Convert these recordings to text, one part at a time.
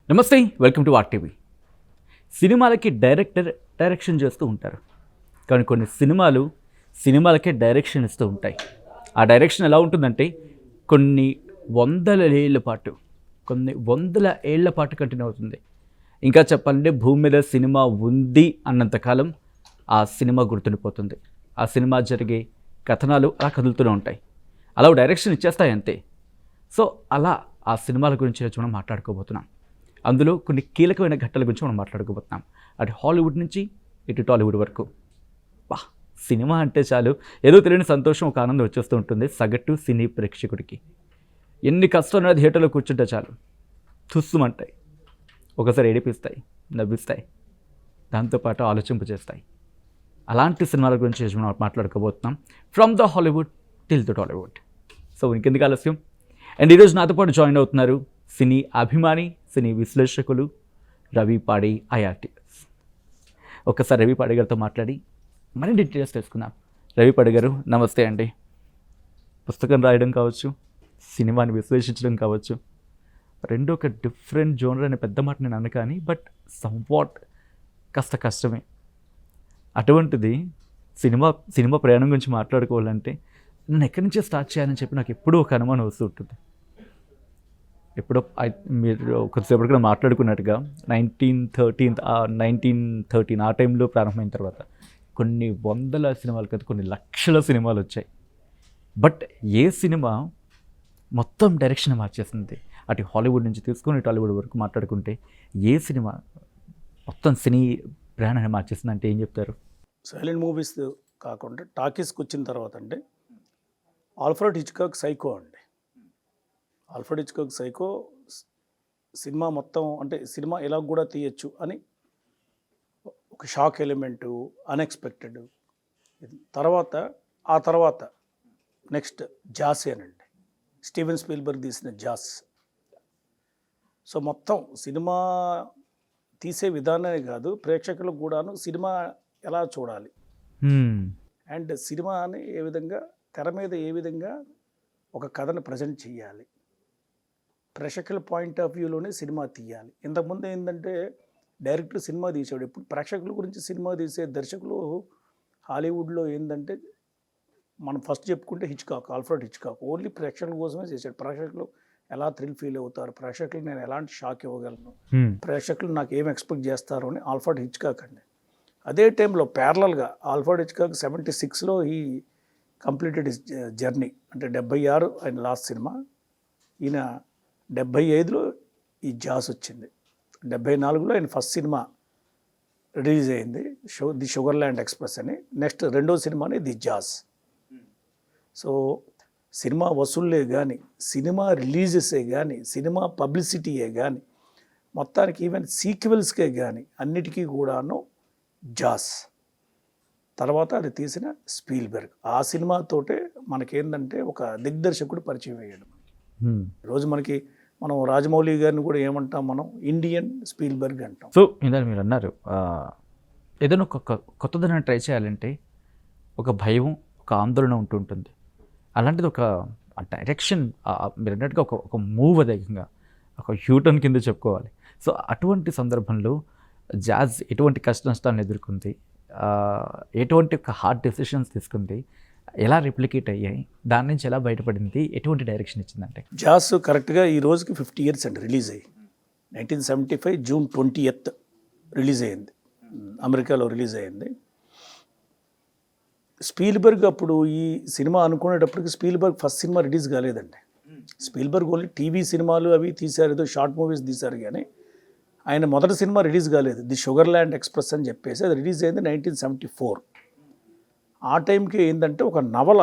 నమస్తే, welcome to RTV. సినిమాలకి direction చేస్తూ ఉంటారు, కానీ కొన్ని సినిమాలకే డైరెక్షన్ ఇస్తూ ఉంటాయి. ఆ డైరెక్షన్ ఎలా ఉంటుందంటే కొన్ని వందల ఏళ్ల పాటు కంటిన్యూ అవుతుంది. ఇంకా చెప్పాలంటే భూమి మీద సినిమా ఉంది అన్నంతకాలం ఆ సినిమా గుర్తుండిపోతుంది. ఆ సినిమా జరిగే కథనాలు అలా కదులుతూనే ఉంటాయి, అలా డైరెక్షన్ ఇచ్చేస్తాయి అంతే. సో అలా ఆ సినిమాల గురించి ఈరోజు మనం మాట్లాడుకోబోతున్నాం. అందులో కొన్ని కీలకమైన ఘట్టాల గురించి మనం మాట్లాడుకోబోతున్నాం. అటు హాలీవుడ్ నుంచి ఇటు టాలీవుడ్ వరకు. సినిమా అంటే చాలు ఏదో తెలియని సంతోషం, ఒక ఆనందం వచ్చేస్తూ ఉంటుంది సగటు సినీ ప్రేక్షకుడికి. ఎన్ని కష్టాలు థియేటర్లో కూర్చుంటే చాలు తుస్సుమంటాయి, ఒకసారి ఏడిపిస్తాయి, నవ్విస్తాయి, దాంతోపాటు ఆలోచింపజేస్తాయి. అలాంటి సినిమాల గురించి మనం మాట్లాడుకోబోతున్నాం, from the Hollywood till the Tollywood. So ఇంకెందుకు ఆలస్యం. అండ్ ఈరోజు నాతో పాటు జాయిన్ అవుతున్నారు సినీ అభిమాని, సినీ విశ్లేషకులు రవి పాడి ఐఆర్టీఎస్. ఒక్కసారి రవి పాడి గారితో మాట్లాడి మరిన్ని డీటెయిల్స్ తెలుసుకుందాం. రవి పాడి గారు నమస్తే అండి. పుస్తకం రాయడం కావచ్చు, సినిమాని విశ్లేషించడం కావచ్చు, రెండు ఒక డిఫరెంట్ జోనర్ అనే పెద్ద మాట నేను అన్న, కానీ బట్ సమ్వాట్ కష్టమే. అటువంటిది సినిమా ప్రయాణం గురించి మాట్లాడుకోవాలంటే నేను ఎక్కడి నుంచే స్టార్ట్ చేయాలని చెప్పి నాకు ఎప్పుడూ ఒక అనుమానం వస్తూ ఉంటుంది. ఎప్పుడో మీరు కొంతసేపటి కూడా మాట్లాడుకున్నట్టుగా 1913 ఆ టైంలో ప్రారంభమైన తర్వాత కొన్ని వందల సినిమాలు కదా, కొన్ని లక్షల సినిమాలు వచ్చాయి. బట్ ఏ సినిమా మొత్తం డైరెక్షన్ మార్చేస్తుంది? అటు హాలీవుడ్ నుంచి తీసుకొని టాలీవుడ్ వరకు మాట్లాడుకుంటే ఏ సినిమా మొత్తం సినీ ప్రయాణాన్ని మార్చేస్తుంది అంటే ఏం చెప్తారు? సైలెంట్ మూవీస్ కాకుండా టాకీస్కి వచ్చిన తర్వాత అంటే ఆల్ఫ్రెడ్ హిచ్కాక్ సైకో అండి. ఆల్ఫ్రెడ్ హిచ్కాక్ సైకో సినిమా మొత్తం అంటే సినిమా ఎలా కూడా తీయచ్చు అని ఒక షాక్ ఎలిమెంటు, అన్ఎక్స్పెక్టెడ్. ఆ తర్వాత నెక్స్ట్ జాసేనండి, స్టీవెన్ స్పీల్బర్గ్ తీసిన జాస్. సో మొత్తం సినిమా తీసే విధానమే కాదు, ప్రేక్షకులకు కూడాను సినిమా ఎలా చూడాలి అండ్ సినిమాని ఏ విధంగా తెర మీద ఏ విధంగా ఒక కథను ప్రజెంట్ చేయాలి, ప్రేక్షకుల పాయింట్ ఆఫ్ వ్యూలోనే సినిమా తీయాలి. ఇంతకుముందు ఏంటంటే డైరెక్టర్ సినిమా తీసాడు, ఇప్పుడు ప్రేక్షకుల గురించి సినిమా తీసే దర్శకులు హాలీవుడ్లో ఏంటంటే మనం ఫస్ట్ చెప్పుకుంటే ఆల్ఫ్రెడ్ హిచ్కాక్ ఓన్లీ ప్రేక్షకుల కోసమే చేశాడు. ప్రేక్షకులు ఎలా థ్రిల్ ఫీల్ అవుతారు, ప్రేక్షకులు నేను ఎలాంటి షాక్ ఇవ్వగలను, ప్రేక్షకులు నాకు ఏం ఎక్స్పెక్ట్ చేస్తారు అని ఆల్ఫ్రెడ్ హిచ్కాక్ అండి. అదే టైంలో ప్యారలల్గా ఆల్ఫ్రెడ్ హిచ్కాక్ 76లో ఈ కంప్లీటెడ్ హిస్ జర్నీ, అంటే 76 ఆయన లాస్ట్ సినిమా. ఈయన 75లో ఈ జాస్ వచ్చింది, 74లో ఆయన ఫస్ట్ సినిమా రిలీజ్ అయింది, ది షుగర్ల్యాండ్ ఎక్స్ప్రెస్ అని. నెక్స్ట్ రెండో సినిమానే ది జాస్. సో సినిమా వసూళ్ళే కానీ, సినిమా రిలీజెసే కానీ, సినిమా పబ్లిసిటీయే కానీ, మొత్తానికి ఈవెన్ సీక్వెల్స్కే కానీ అన్నిటికీ కూడాను జాస్. తర్వాత అది తీసిన స్పీల్బర్గ్. ఆ సినిమాతోటే మనకేంటంటే ఒక దిగ్దర్శకుడు పరిచయం అయ్యాడు. రోజు మనం రాజమౌళి గారిని కూడా ఏమంటాం, మనం ఇండియన్ స్పీల్బర్గ్ అంటాం. సో ఇందాక మీరు అన్నారు ఏదైనా ఒక కొత్తదనం ట్రై చేయాలంటే ఒక భయం, ఒక ఆందోళన ఉంటుంటుంది. అలాంటిది ఒక డైరెక్షన్ మీరు అన్నట్టుగా ఒక మూవ్, అదేకంగా ఒక యూటర్న్ కింద చెప్పుకోవాలి. సో అటువంటి సందర్భంలో జాజ్ ఎటువంటి కష్ట నష్టాలను ఎదుర్కొంది, ఎటువంటి ఒక హార్డ్ డెసిషన్స్ తీసుకుంది, ఎలా రిప్లికేట్ అయ్యాయి, దాని నుంచి ఎలా బయటపడింది, ఎటువంటి డైరెక్షన్ ఇచ్చిందంటే? జాస్ కరెక్ట్గా ఈ రోజుకి 50 years అండి రిలీజ్ అయ్యి. 1975 జూన్ 20th రిలీజ్ అయ్యింది, అమెరికాలో రిలీజ్ అయ్యింది. స్పీల్బర్గ్ అప్పుడు ఈ సినిమా అనుకునేటప్పటికి స్పీల్బర్గ్ ఫస్ట్ సినిమా రిలీజ్ కాలేదండి. స్పీల్బర్గ్ ఓన్లీ టీవీ సినిమాలు అవి తీశారు, ఏదో షార్ట్ మూవీస్ తీశారు, కానీ ఆయన మొదటి సినిమా రిలీజ్ కాలేదు, ది షుగర్ల్యాండ్ ఎక్స్ప్రెస్ అని చెప్పేసి. అది రిలీజ్ అయింది 1974. ఆ టైంకి ఏంటంటే ఒక నవల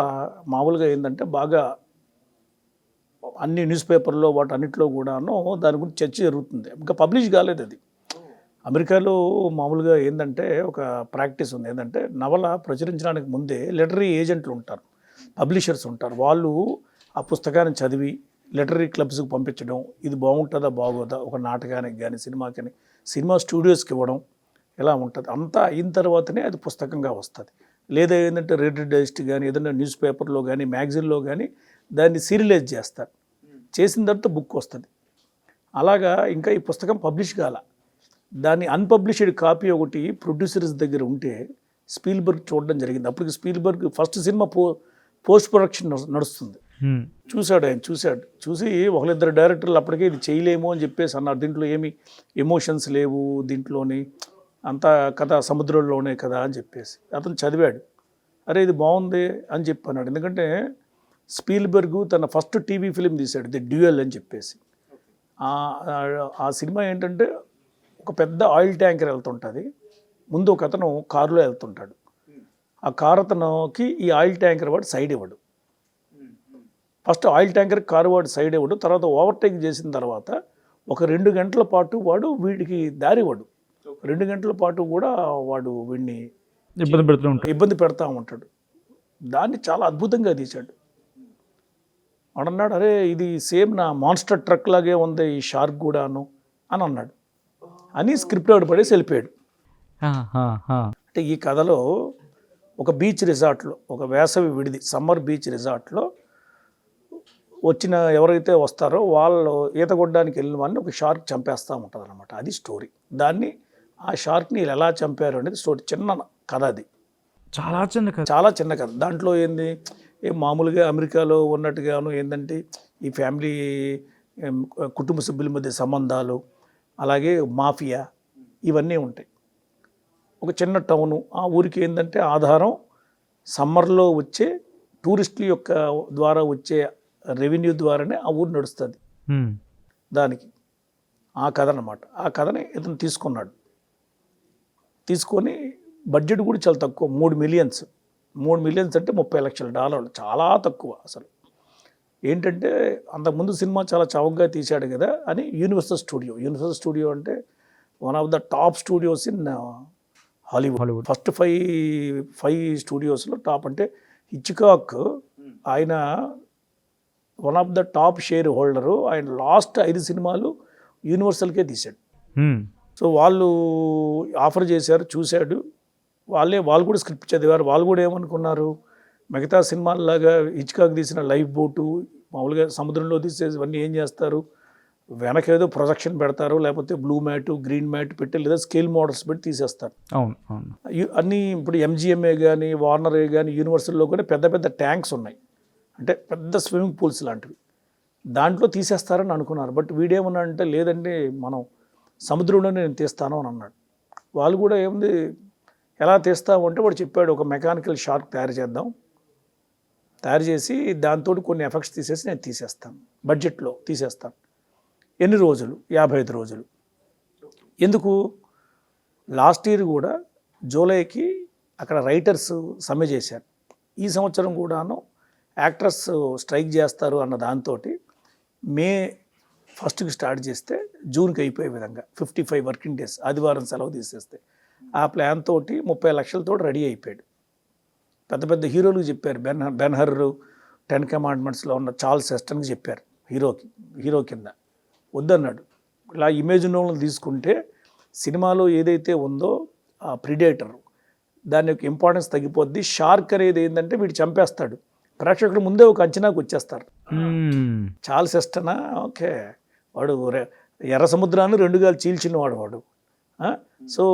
మామూలుగా ఏంటంటే బాగా అన్ని న్యూస్ పేపర్లో వాటన్నిటిలో కూడాను దాని గురించి చర్చ జరుగుతుంది, ఇంకా పబ్లిష్ కాలేదు అది. అమెరికాలో మామూలుగా ఏంటంటే ఒక ప్రాక్టీస్ ఉంది, ఏంటంటే నవల ప్రచురించడానికి ముందే లిటరీ ఏజెంట్లు ఉంటారు, పబ్లిషర్స్ ఉంటారు. వాళ్ళు ఆ పుస్తకాన్ని చదివి లిటరీ క్లబ్స్కి పంపించడం, ఇది బాగుంటుందా బాగోదా, ఒక నాటకానికి కానీ సినిమాకి, సినిమా స్టూడియోస్కి ఇవ్వడం, ఎలా ఉంటుంది అంతా అయిన తర్వాతనే అది పుస్తకంగా వస్తుంది. లేదా ఏంటంటే రెడ్ డైజెస్ట్ కానీ ఏదైనా న్యూస్ పేపర్లో కానీ మ్యాగజైన్లో కానీ దాన్ని సీరియలైజ్ చేస్తారు, చేసిన తర్వాత బుక్ వస్తుంది. అలాగా ఇంకా ఈ పుస్తకం పబ్లిష్ కాల. దాని అన్పబ్లిష్డ్ కాపీ ఒకటి ప్రొడ్యూసర్స్ దగ్గర ఉంటే స్పీల్బర్గ్ చూడడం జరిగింది. అప్పటికి Spielberg first cinema post production నడుస్తుంది. ఆయన చూసి ఒకళ్ళిద్దరు డైరెక్టర్లు అప్పటికే ఇది చేయలేము అని చెప్పేసి అన్నారు. దీంట్లో ఏమి ఎమోషన్స్ లేవు, దీంట్లోని అంతా కథ సముద్రంలోనే కదా అని చెప్పేసి అతను చదివాడు. అరే ఇది బాగుంది అని చెప్పి అన్నాడు. ఎందుకంటే స్పీల్బర్గ్ తన ఫస్ట్ టీవీ ఫిలిం తీశాడు, ది డ్యూయల్ అని చెప్పేసి. ఆ సినిమా ఏంటంటే ఒక పెద్ద ఆయిల్ ట్యాంకర్ వెళ్తుంటుంది, ముందు ఒక అతను కారులో వెళ్తుంటాడు. ఆ కారు అతనుకి ఈ ఆయిల్ ట్యాంకర్ వాడు సైడ్ ఇవ్వడు. ఫస్ట్ ఆయిల్ ట్యాంకర్ కారు వాడు సైడ్ ఇవ్వడు, తర్వాత ఓవర్టేక్ చేసిన తర్వాత ఒక 2 గంటల పాటు వాడు వీడికి దారి ఇవ్వడు. 2 గంటల పాటు కూడా వాడు వీడిని ఇబ్బంది పెడతా ఉంటాడు. దాన్ని చాలా అద్భుతంగా తీశాడు. వాడన్నాడు, అరే ఇది సేమ్ నా మాన్స్టర్ ట్రక్ లాగే ఉంది ఈ షార్క్ కూడాను అని అన్నాడు. అని స్క్రిప్ట్ ఆవిడ పడేసి వెళ్ళిపోయాడు. అంటే ఈ కథలో ఒక బీచ్ రిసార్ట్లో, ఒక వేసవి విడిది సమ్మర్ బీచ్ రిసార్ట్లో వచ్చిన ఎవరైతే వస్తారో వాళ్ళు ఈత కొట్టడానికి వెళ్ళిన వాళ్ళని ఒక షార్క్ చంపేస్తూ ఉంటుంది అనమాట. అది స్టోరీ. దాన్ని ఆ షార్క్ని వీళ్ళు ఎలా చంపారు అనేది స్టోరీ. చిన్న కథ అది, చాలా చిన్న కథ. దాంట్లో ఏంది మామూలుగా అమెరికాలో ఉన్నట్టుగాను ఏంటంటే ఈ ఫ్యామిలీ కుటుంబ సభ్యుల మధ్య సంబంధాలు, అలాగే మాఫియా ఇవన్నీ ఉంటాయి. ఒక చిన్న టౌను, ఆ ఊరికి ఏంటంటే ఆధారం సమ్మర్లో వచ్చే టూరిస్టుల యొక్క ద్వారా వచ్చే రెవెన్యూ ద్వారానే ఆ ఊరు నడుస్తుంది. దానికి ఆ కథ అన్నమాట. ఆ కథని ఇతను తీసుకొని బడ్జెట్ కూడా చాలా తక్కువ, $3 మిలియన్స్ అంటే $30 లక్షల, చాలా తక్కువ అసలు. ఏంటంటే అంతకుముందు సినిమా చాలా చౌకగా తీశాడు కదా అని యూనివర్సల్ స్టూడియో అంటే one of the top studios in Hollywood. First 5 స్టూడియోస్లో టాప్. అంటే హిచ్కాక్ ఆయన one of the top share holder. ఆయన లాస్ట్ 5 సినిమాలు యూనివర్సల్కే తీశాడు. సో వాళ్ళు ఆఫర్ చేశారు, చూశాడు. వాళ్ళు కూడా స్క్రిప్ట్ చదివారు. వాళ్ళు కూడా ఏమనుకున్నారు, మిగతా సినిమాల్లాగా హిచ్కాక్ తీసిన లైఫ్ బోటు మామూలుగా సముద్రంలో తీసేసి ఇవన్నీ ఏం చేస్తారు, వెనకేదో ప్రొజెక్షన్ పెడతారు, లేకపోతే బ్లూ మ్యాట్ గ్రీన్ మ్యాట్ పెట్టి లేదా స్కేల్ మోడల్స్ పెట్టి తీసేస్తారు. అన్నీ ఇప్పుడు ఎంజిఎంఏ కానీ వార్నరే కానీ యూనివర్సల్లో కూడా పెద్ద పెద్ద ట్యాంక్స్ ఉన్నాయి, అంటే పెద్ద స్విమ్మింగ్ పూల్స్ లాంటివి. దాంట్లో తీసేస్తారని అనుకున్నారు. బట్ వీడేమన్నా అంటే లేదండి మనం సముద్రంలోనే నేను తీస్తాను అని అన్నాడు. వాళ్ళు కూడా ఏముంది ఎలా తీస్తామంటే వాడు చెప్పాడు, ఒక మెకానికల్ షార్క్ తయారు చేసి దాంతో కొన్ని ఎఫెక్ట్స్ తీసేసి నేను తీసేస్తాను, బడ్జెట్లో తీసేస్తాను. ఎన్ని రోజులు? 55 రోజులు. ఎందుకు? లాస్ట్ ఇయర్ కూడా జూలైకి అక్కడ రైటర్స్ సమ్మె చేశారు. ఈ సంవత్సరం కూడాను యాక్టర్స్ స్ట్రైక్ చేస్తారు అన్న దాంతో మే 1కి స్టార్ట్ చేస్తే జూన్కి అయిపోయే విధంగా 55 వర్కింగ్ డేస్, ఆదివారం సెలవు తీసేస్తే ఆ ప్లాన్ తోటి 30 లక్షలతో రెడీ అయిపోయాడు. పెద్ద పెద్ద హీరోలకు చెప్పారు. బెన్హర్ 10 కమాండ్మెంట్స్లో ఉన్న చార్ల్స్ హెస్టన్కి చెప్పారు హీరో కింద. వద్దన్నాడు. ఇలా ఇమేజ్ నోళ్ళని తీసుకుంటే సినిమాలో ఏదైతే ఉందో ఆ ప్రిడేటర్ దాని యొక్క ఇంపార్టెన్స్ తగ్గిపోద్ది. షార్క్ అనేది ఏంటంటే వీడు చంపేస్తాడు, ప్రేక్షకులు ముందే ఒక అంచనాకు వచ్చేస్తారు. చార్ల్స్ హెస్టనా ఓకే, వాడు ఎర్ర సముద్రాన్ని 2 గాలు చీల్చినవాడు వాడు. సో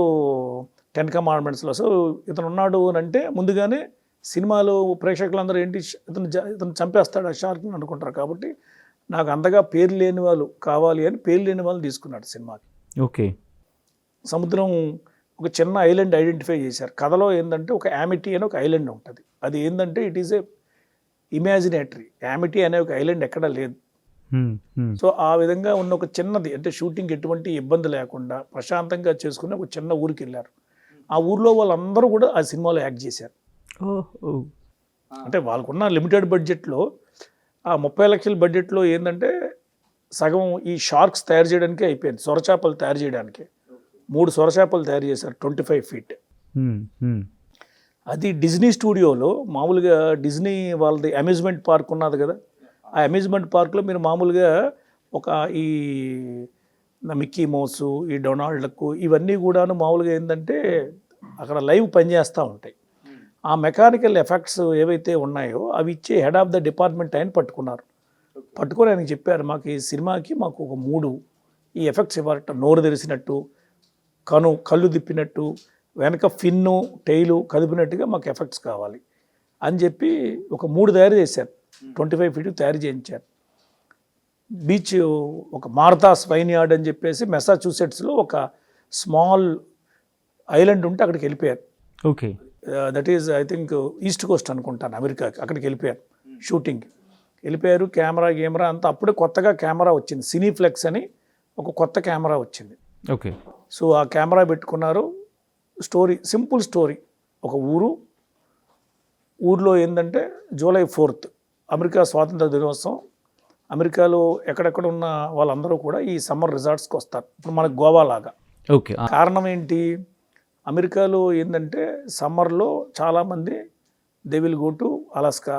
10 కమాండ్మెంట్స్లో సో ఇతను ఉన్నాడు అని అంటే ముందుగానే సినిమాలో ప్రేక్షకులందరూ ఏంటి ఇతను చంపేస్తాడు ఆ షార్క్ని అనుకుంటారు. కాబట్టి నాకు అంతగా పేరు లేని వాళ్ళు కావాలి అని పేరు లేని వాళ్ళు తీసుకున్నాడు సినిమాకి. ఓకే. సముద్రం ఒక చిన్న ఐలాండ్ ఐడెంటిఫై చేశారు. కథలో ఏంటంటే ఒక యామిటీ అని ఒక ఐలాండ్ ఉంటుంది. అది ఏంటంటే ఇట్ ఈస్ ఏ ఇమాజినేటరీ. యామిటీ అనే ఒక ఐలాండ్ ఎక్కడా లేదు. సో ఆ విధంగా ఉన్న ఒక చిన్నది, అంటే షూటింగ్ ఎటువంటి ఇబ్బంది లేకుండా ప్రశాంతంగా చేసుకుని ఒక చిన్న ఊరికి వెళ్ళారు. ఆ ఊర్లో వాళ్ళందరూ కూడా ఆ సినిమాలో యాక్ట్ చేశారు. అంటే వాళ్ళకున్న లిమిటెడ్ బడ్జెట్లో ఆ 30 లక్షల బడ్జెట్లో ఏంటంటే సగం ఈ షార్క్స్ తయారు చేయడానికే అయిపోయింది. సొరచేపలు తయారు చేయడానికి 3 సొరచేపలు తయారు చేశారు 25 ఫీట్. అది డిజ్నీ స్టూడియోలో మామూలుగా డిజ్నీ వాళ్ళది అమ్యూజ్మెంట్ పార్క్ ఉన్నది కదా, ఆ అమ్యూజ్మెంట్ పార్క్లో మీరు మామూలుగా ఒక ఈ మిక్కీ మౌసు, ఈ డొనాల్డ్ డక్ ఇవన్నీ కూడాను మామూలుగా ఏంటంటే అక్కడ లైవ్ పనిచేస్తూ ఉంటాయి. ఆ మెకానికల్ ఎఫెక్ట్స్ ఏవైతే ఉన్నాయో అవి ఇచ్చే హెడ్ ఆఫ్ ద డిపార్ట్మెంట్ ఆయన పట్టుకున్నారు. పట్టుకొని ఆయనకి చెప్పారు, మాకు ఈ సినిమాకి మాకు ఒక 3 ఈ ఎఫెక్ట్స్ ఇవ్వాలట. నోరు తెరిసినట్టు, కళ్ళు తిప్పినట్టు, వెనక ఫిన్ను టెయిలు కదిపినట్టుగా మాకు ఎఫెక్ట్స్ కావాలి అని చెప్పి ఒక 3 తయారు చేశారు. 25 ఫీట్ తయారు చేయించారు. బీచ్ ఒక మార్తాస్ వైన్యార్డ్ అని చెప్పేసి మెసాచ్యూసెట్స్లో ఒక స్మాల్ ఐలాండ్ ఉంటే అక్కడికి వెళ్ళిపోయారు. Okay. That is I think east Coast అనుకుంటాను, అమెరికాకి. అక్కడికి వెళ్ళిపోయారు షూటింగ్. వెళ్ళిపోయారు. కెమెరా అంతా అప్పుడే కొత్తగా కెమెరా వచ్చింది, సినీఫ్లెక్స్ అని ఒక కొత్త కెమెరా వచ్చింది. ఓకే. సో ఆ కెమెరా పెట్టుకున్నారు. Story simple story. ఒక ఊర్లో ఏంటంటే జూలై 4th అమెరికా స్వాతంత్ర దినోత్సవం. అమెరికాలో ఎక్కడెక్కడ ఉన్న వాళ్ళందరూ కూడా ఈ సమ్మర్ రిసార్ట్స్కి వస్తారు. ఇప్పుడు మనకు గోవా లాగా. ఓకే. కారణం ఏంటి? అమెరికాలో ఏంటంటే సమ్మర్లో చాలామంది they will go to Alaska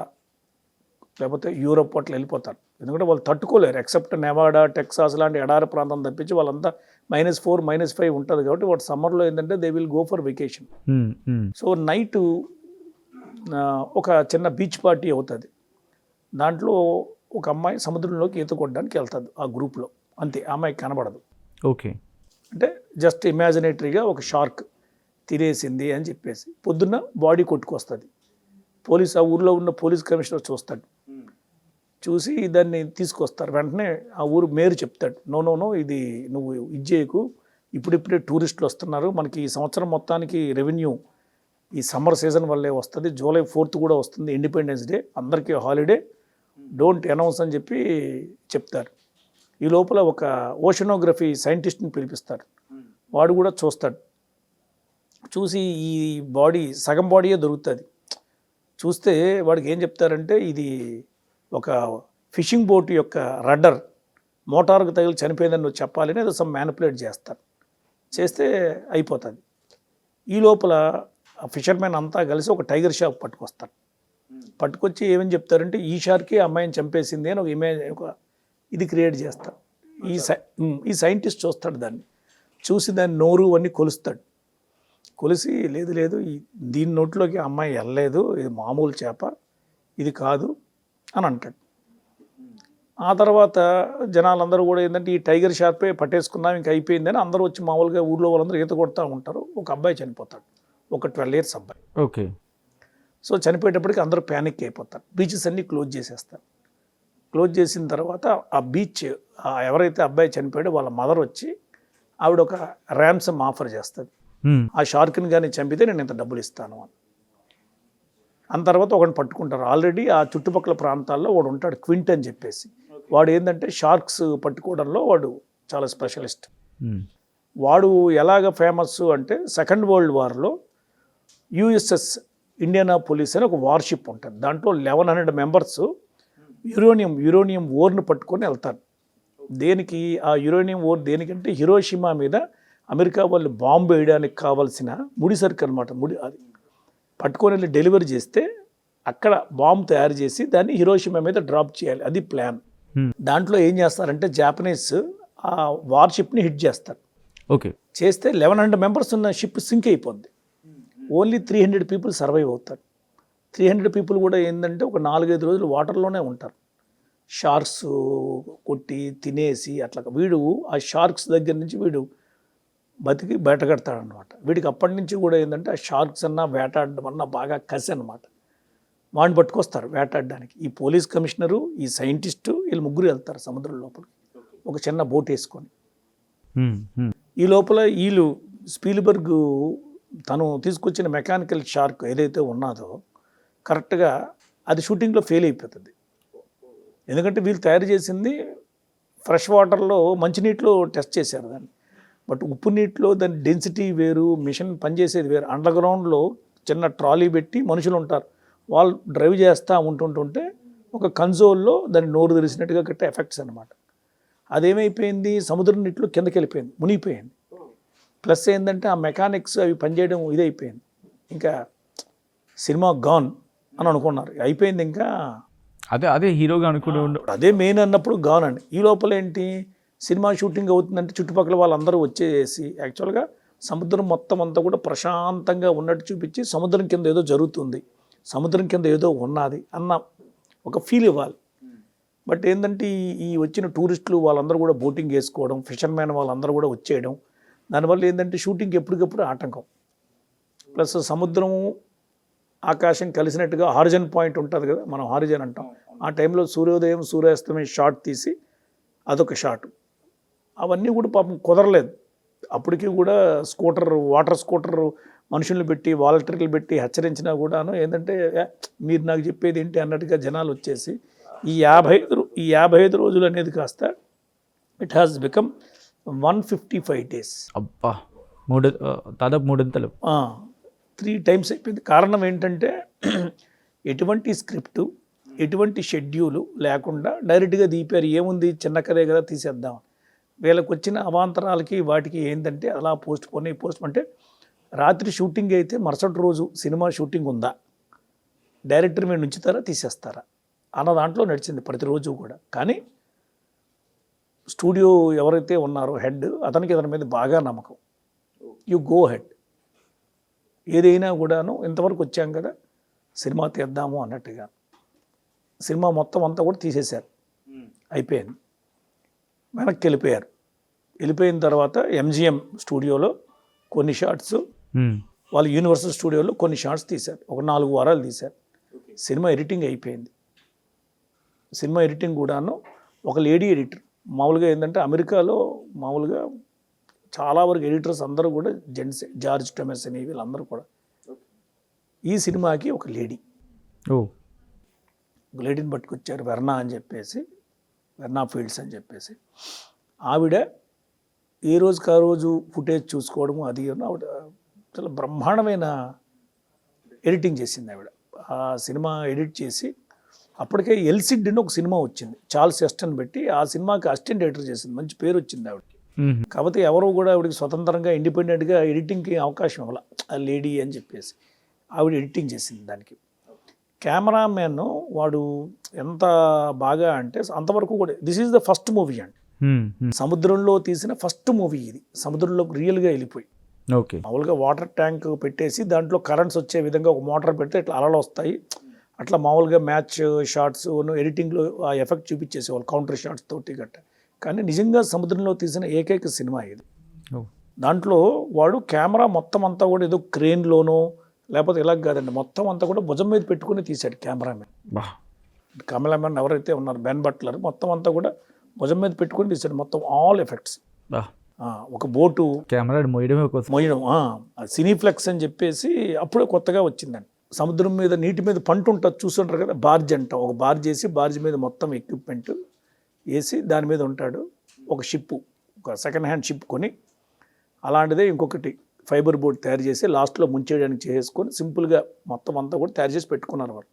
లేకపోతే యూరోప్ అట్లా వెళ్ళిపోతారు. ఎందుకంటే వాళ్ళు తట్టుకోలేరు. ఎక్సెప్ట్ నెవాడా, టెక్సాస్ లాంటి ఎడారి ప్రాంతం తప్పించి వాళ్ళంతా -4, -5 ఉంటుంది. కాబట్టి వాటి సమ్మర్లో ఏంటంటే they will go for vacation. So night ఒక చిన్న బీచ్ పార్టీ అవుతుంది. దాంట్లో ఒక అమ్మాయి సముద్రంలోకి ఈత కొట్టడానికి వెళ్తుంది ఆ గ్రూప్లో. అంతే, ఆ అమ్మాయికి కనబడదు. ఓకే. అంటే జస్ట్ ఇమాజినేటరీగా ఒక షార్క్ తినేసింది అని చెప్పేసి పొద్దున్న బాడీ కొట్టుకొస్తుంది. ఆ ఊర్లో ఉన్న పోలీస్ కమిషనర్ చూస్తాడు. చూసి దాన్ని తీసుకొస్తారు. వెంటనే ఆ ఊరు మేయర్ చెప్తాడు, నో ఇది నువ్వు చేయకు, ఇప్పుడిప్పుడే టూరిస్టులు వస్తున్నారు, మనకి ఈ సంవత్సరం మొత్తానికి రెవెన్యూ ఈ సమ్మర్ సీజన్ వల్లే వస్తుంది, జూలై 4th కూడా వస్తుంది, ఇండిపెండెన్స్ డే, అందరికీ హాలిడే, డోంట్ అనౌన్స్ అని చెప్పి చెప్తారు. ఈ లోపల ఒక ఓషనోగ్రఫీ సైంటిస్ట్ని పిలిపిస్తారు. వాడు కూడా చూస్తాడు. చూసి ఈ బాడీ సగం బాడీయే దొరుకుతుంది. చూస్తే వాడికి ఏం చెప్తారంటే ఇది ఒక ఫిషింగ్ బోట్ యొక్క రడ్డర్ మోటార్కు తగిలి చనిపోయిందని నువ్వు చెప్పాలని ఏదో సమ్ మ్యానిపులేట్ చేస్తారు. చేస్తే అయిపోతుంది. ఈ లోపల ఆ ఫిషర్మెన్ అంతా కలిసి ఒక టైగర్ షార్క్ పట్టుకొస్తారు. పట్టుకొచ్చి ఏమని చెప్తారంటే ఈ షార్కే అమ్మాయిని చంపేసింది అని ఒక ఇది క్రియేట్ చేస్తారు. ఈ సైంటిస్ట్ చూస్తాడు దాన్ని. చూసి దాన్ని నోరు అన్నీ కొలుస్తాడు. కొలిసి లేదు దీని నోట్లోకి అమ్మాయి వెళ్ళలేదు, ఇది మామూలు చేప, ఇది కాదు అని అంటాడు. ఆ తర్వాత జనాలందరూ కూడా ఏంటంటే ఈ టైగర్ షార్పే పట్టేసుకున్నాం, ఇంక అయిపోయిందని అందరూ వచ్చి మామూలుగా ఊళ్ళో వాళ్ళందరూ ఈత కొడుతూ ఉంటారు. ఒక అబ్బాయి చనిపోతాడు, ఒక 12 years అబ్బాయి. ఓకే. సో చనిపోయేటప్పటికి అందరూ ప్యానిక్ అయిపోతారు. బీచెస్ అన్నీ క్లోజ్ చేసేస్తారు. క్లోజ్ చేసిన తర్వాత ఆ బీచ్ ఎవరైతే అబ్బాయి చనిపోయాడో వాళ్ళ మదర్ వచ్చి ఆవిడ ఒక ర్యామ్సమ్ ఆఫర్ చేస్తుంది. ఆ షార్క్ని కానీ చంపితే నేను ఇంత డబ్బులు ఇస్తాను అని. అంత తర్వాత ఒకరిని పట్టుకుంటారు. ఆల్రెడీ ఆ చుట్టుపక్కల ప్రాంతాల్లో వాడు ఉంటాడు, క్వింట్ అని చెప్పేసి. వాడు ఏంటంటే షార్క్స్ పట్టుకోవడంలో వాడు చాలా స్పెషలిస్ట్. వాడు ఎలాగ ఫేమస్ అంటే సెకండ్ వరల్డ్ వార్లో యుఎస్ఎస్ ఇండియానాపోలిస్ అని ఒక వార్షిప్ ఉంటుంది. దాంట్లో 1100 మెంబర్స్ యురేనియం ఓర్ను పట్టుకొని వెళ్తారు. దేనికి ఆ యురేనియం ఓర్ దేనికంటే హిరోషిమా మీద అమెరికా వాళ్ళు బాంబు వేయడానికి కావాల్సిన ముడి సరుకు అనమాట. అది పట్టుకొని వెళ్ళి డెలివరీ చేస్తే అక్కడ బాంబు తయారు చేసి దాన్ని హిరోషిమా మీద డ్రాప్ చేయాలి. అది ప్లాన్. దాంట్లో ఏం చేస్తారంటే జాపనీస్ ఆ వార్షిప్ని హిట్ చేస్తారు. ఓకే. చేస్తే 1100 మెంబర్స్ ఉన్న షిప్ సింక్ అయిపోద్ది. ఓన్లీ 300 people సర్వైవ్ అవుతారు. 300 people కూడా ఏంటంటే ఒక 4-5 రోజులు వాటర్లోనే ఉంటారు. షార్క్స్ కొట్టి తినేసి అట్లా. వీడు ఆ షార్క్స్ దగ్గర నుంచి వీడు బతికి బయటకడతాడనమాట. వీడికి అప్పటి నుంచి కూడా ఏంటంటే ఆ షార్క్స్ అన్నా వేటాడడం అన్నా బాగా కసి అనమాట. వాడిని పట్టుకొస్తారు వేటాడడానికి. ఈ పోలీస్ కమిషనరు, ఈ సైంటిస్టు, వీళ్ళు ముగ్గురు వెళ్తారు సముద్రం లోపలికి ఒక చిన్న బోట్ వేసుకొని. ఈ లోపల వీళ్ళు స్పీల్బర్గ్ తను తీసుకొచ్చిన మెకానికల్ షార్క్ ఏదైతే ఉన్నదో కరెక్ట్గా అది షూటింగ్లో ఫెయిల్ అయిపోతుంది. ఎందుకంటే వీళ్ళు తయారు చేసింది ఫ్రెష్ వాటర్లో మంచినీటిలో టెస్ట్ చేశారు దాన్ని. బట్ ఉప్పు నీటిలో దాని డెన్సిటీ వేరు, మిషన్ పనిచేసేది వేరు. అండర్ గ్రౌండ్లో చిన్న ట్రాలీ పెట్టి మనుషులు ఉంటారు, వాళ్ళు డ్రైవ్ చేస్తూ ఉంటుంటే ఒక కన్సోల్లో దాన్ని నోరు తెరిసినట్టుగా కట్టే ఎఫెక్ట్స్ అనమాట. అదేమైపోయింది, సముద్రం నీటిలో కిందకి వెళ్ళిపోయింది, మునిగిపోయింది. ప్లస్ ఏంటంటే ఆ మెకానిక్స్ అవి పనిచేయడం ఇదైపోయింది. ఇంకా సినిమా గాన్ అని అనుకున్నారు, అయిపోయింది. ఇంకా అదే హీరోగా అనుకుని అదే మెయిన్ అన్నప్పుడు గాన్ అండి. ఈ లోపల ఏంటి, సినిమా షూటింగ్ అవుతుందంటే చుట్టుపక్కల వాళ్ళందరూ వచ్చేసి యాక్చువల్గా సముద్రం మొత్తం అంతా కూడా ప్రశాంతంగా ఉన్నట్టు చూపించి సముద్రం కింద ఏదో జరుగుతుంది, సముద్రం కింద ఏదో ఉన్నది అన్న ఒక ఫీల్ ఇవ్వాలి. బట్ ఏంటంటే ఈ వచ్చిన టూరిస్టులు వాళ్ళందరూ కూడా బోటింగ్ వేసుకోవడం, ఫిషర్మ్యాన్ వాళ్ళందరూ కూడా వచ్చేయడం, దానివల్ల ఏంటంటే షూటింగ్కి ఎప్పటికప్పుడు ఆటంకం. ప్లస్ సముద్రము ఆకాశం కలిసినట్టుగా హారిజన్ పాయింట్ ఉంటుంది కదా, మనం హారిజన్ అంటాం. ఆ టైంలో సూర్యోదయం సూర్యాస్తమయం షాట్ తీసి అదొక షాట్. అవన్నీ కూడా పాపం కుదరలేదు. అప్పటికి కూడా వాటర్ స్కూటర్ మనుషుల్ని పెట్టి వాలంటీర్లు పెట్టి హెచ్చరించినా కూడాను ఏంటంటే మీరు నాకు చెప్పేది ఏంటి అన్నట్టుగా జనాలు వచ్చేసి ఈ 55 రోజులు అనేది కాస్త ఇట్ హ్యాస్ బికమ్ 155 days. అబ్బా, దాదాపు మూడింతలు. 3 times అయిపోయింది. కారణం ఏంటంటే ఎటువంటి స్క్రిప్టు, ఎటువంటి షెడ్యూలు లేకుండా డైరెక్ట్గా దిగిపోయారు. ఏముంది, చిన్న కథే కదా తీసేద్దాం. వీళ్ళకి వచ్చిన అవాంతరాలకి వాటికి ఏంటంటే అలా పోస్ట్ అంటే రాత్రి షూటింగ్ అయితే మరుసటి రోజు సినిమా షూటింగ్ ఉందా, డైరెక్టర్ మీద ఉంచుతారా తీసేస్తారా అన్న దాంట్లో నడిచింది ప్రతిరోజు కూడా. కానీ స్టూడియో ఎవరైతే ఉన్నారో హెడ్, అతనికి అతని మీద బాగా నమ్మకం. యు గో హెడ్, ఏదైనా కూడాను ఇంతవరకు వచ్చాం కదా సినిమా తీద్దాము అన్నట్టుగా సినిమా మొత్తం అంతా కూడా తీసేశారు. అయిపోయింది. వెనక్కి వెళ్ళిపోయిన తర్వాత ఎంజిఎం స్టూడియోలో కొన్ని షాట్స్, వాళ్ళు యూనివర్సల్ స్టూడియోలో కొన్ని షాట్స్ తీశారు. ఒక 4 వారాలు తీశారు. సినిమా ఎడిటింగ్ అయిపోయింది. సినిమా ఎడిటింగ్ కూడాను ఒక లేడీ ఎడిటర్. మామూలుగా ఏంటంటే అమెరికాలో మామూలుగా చాలా వరకు ఎడిటర్స్ అందరూ కూడా జెంట్స్, జార్జ్ టొమెస్ అని వీళ్ళందరూ కూడా. ఈ సినిమాకి ఒక లేడీని పట్టుకొచ్చారు, వెర్నా ఫీల్డ్స్ అని చెప్పేసి. ఆవిడ ఏ రోజుకి ఆ రోజు ఫుటేజ్ చూసుకోవడము అది ఆవిడ చాలా బ్రహ్మాండమైన ఎడిటింగ్ చేసింది ఆవిడ. ఆ సినిమా ఎడిట్ చేసి అప్పటికే ఎల్సిడ్ అని ఒక సినిమా వచ్చింది, చార్ల్స్ హెస్టన్ పెట్టి. ఆ సినిమాకి అసిస్టెంట్ ఎడిటర్ చేసింది. మంచి పేరు వచ్చింది ఆవిడకి. కాకపోతే ఎవరు కూడా ఆవిడకి స్వతంత్రంగా ఇండిపెండెంట్గా ఎడిటింగ్కి అవకాశం ఇవ్వాల, ఆ లేడీ అని చెప్పేసి. ఆవిడ ఎడిటింగ్ చేసింది దానికి. కెమెరామెన్ వాడు ఎంత బాగా అంటే అంతవరకు కూడా this is the first movie అండి. సముద్రంలో తీసిన ఫస్ట్ మూవీ ఇది. సముద్రంలో రియల్గా వెళ్ళిపోయి మామూలుగా వాటర్ ట్యాంక్ పెట్టేసి దాంట్లో కరెంట్స్ వచ్చే విధంగా ఒక మోటార్ పెడితే ఇట్లా అలలు వస్తాయి. అట్లా మామూలుగా మ్యాచ్ షాట్స్ ఎడిటింగ్లో ఆ ఎఫెక్ట్ చూపించేసేవాళ్ళు కౌంటర్ షాట్స్ తోటి గట్ట. కానీ నిజంగా సముద్రంలో తీసిన ఏకైక సినిమా ఇది. దాంట్లో వాడు కెమెరా మొత్తం అంతా కూడా ఏదో క్రేన్లోనో లేకపోతే ఇలా కాదండి, మొత్తం అంతా కూడా భుజం మీద పెట్టుకుని తీశాడు కెమెరామెన్ ఎవరైతే ఉన్నారు బెన్ బట్లర్. మొత్తం అంతా కూడా భుజం మీద పెట్టుకుని తీశాడు, మొత్తం ఆల్ ఎఫెక్ట్స్. ఒక బోటు కెమెరా మోయడం సినీఫ్లెక్స్ అని చెప్పేసి అప్పుడే కొత్తగా వచ్చిందండి. సముద్రం మీద నీటి మీద పంట ఉంటుంది చూస్తుంటారు కదా, బార్జ్ అంట. ఒక బార్జ్ వేసి బార్జ్ మీద మొత్తం ఎక్విప్మెంట్ వేసి దాని మీద ఉంటాడు. ఒక షిప్, ఒక సెకండ్ హ్యాండ్ షిప్ కొని అలాంటిదే ఇంకొకటి ఫైబర్ బోర్డ్ తయారు చేసి లాస్ట్లో ముంచేయడానికి చేసుకొని సింపుల్గా మొత్తం అంతా కూడా తయారు చేసి పెట్టుకున్నారు వాళ్ళు.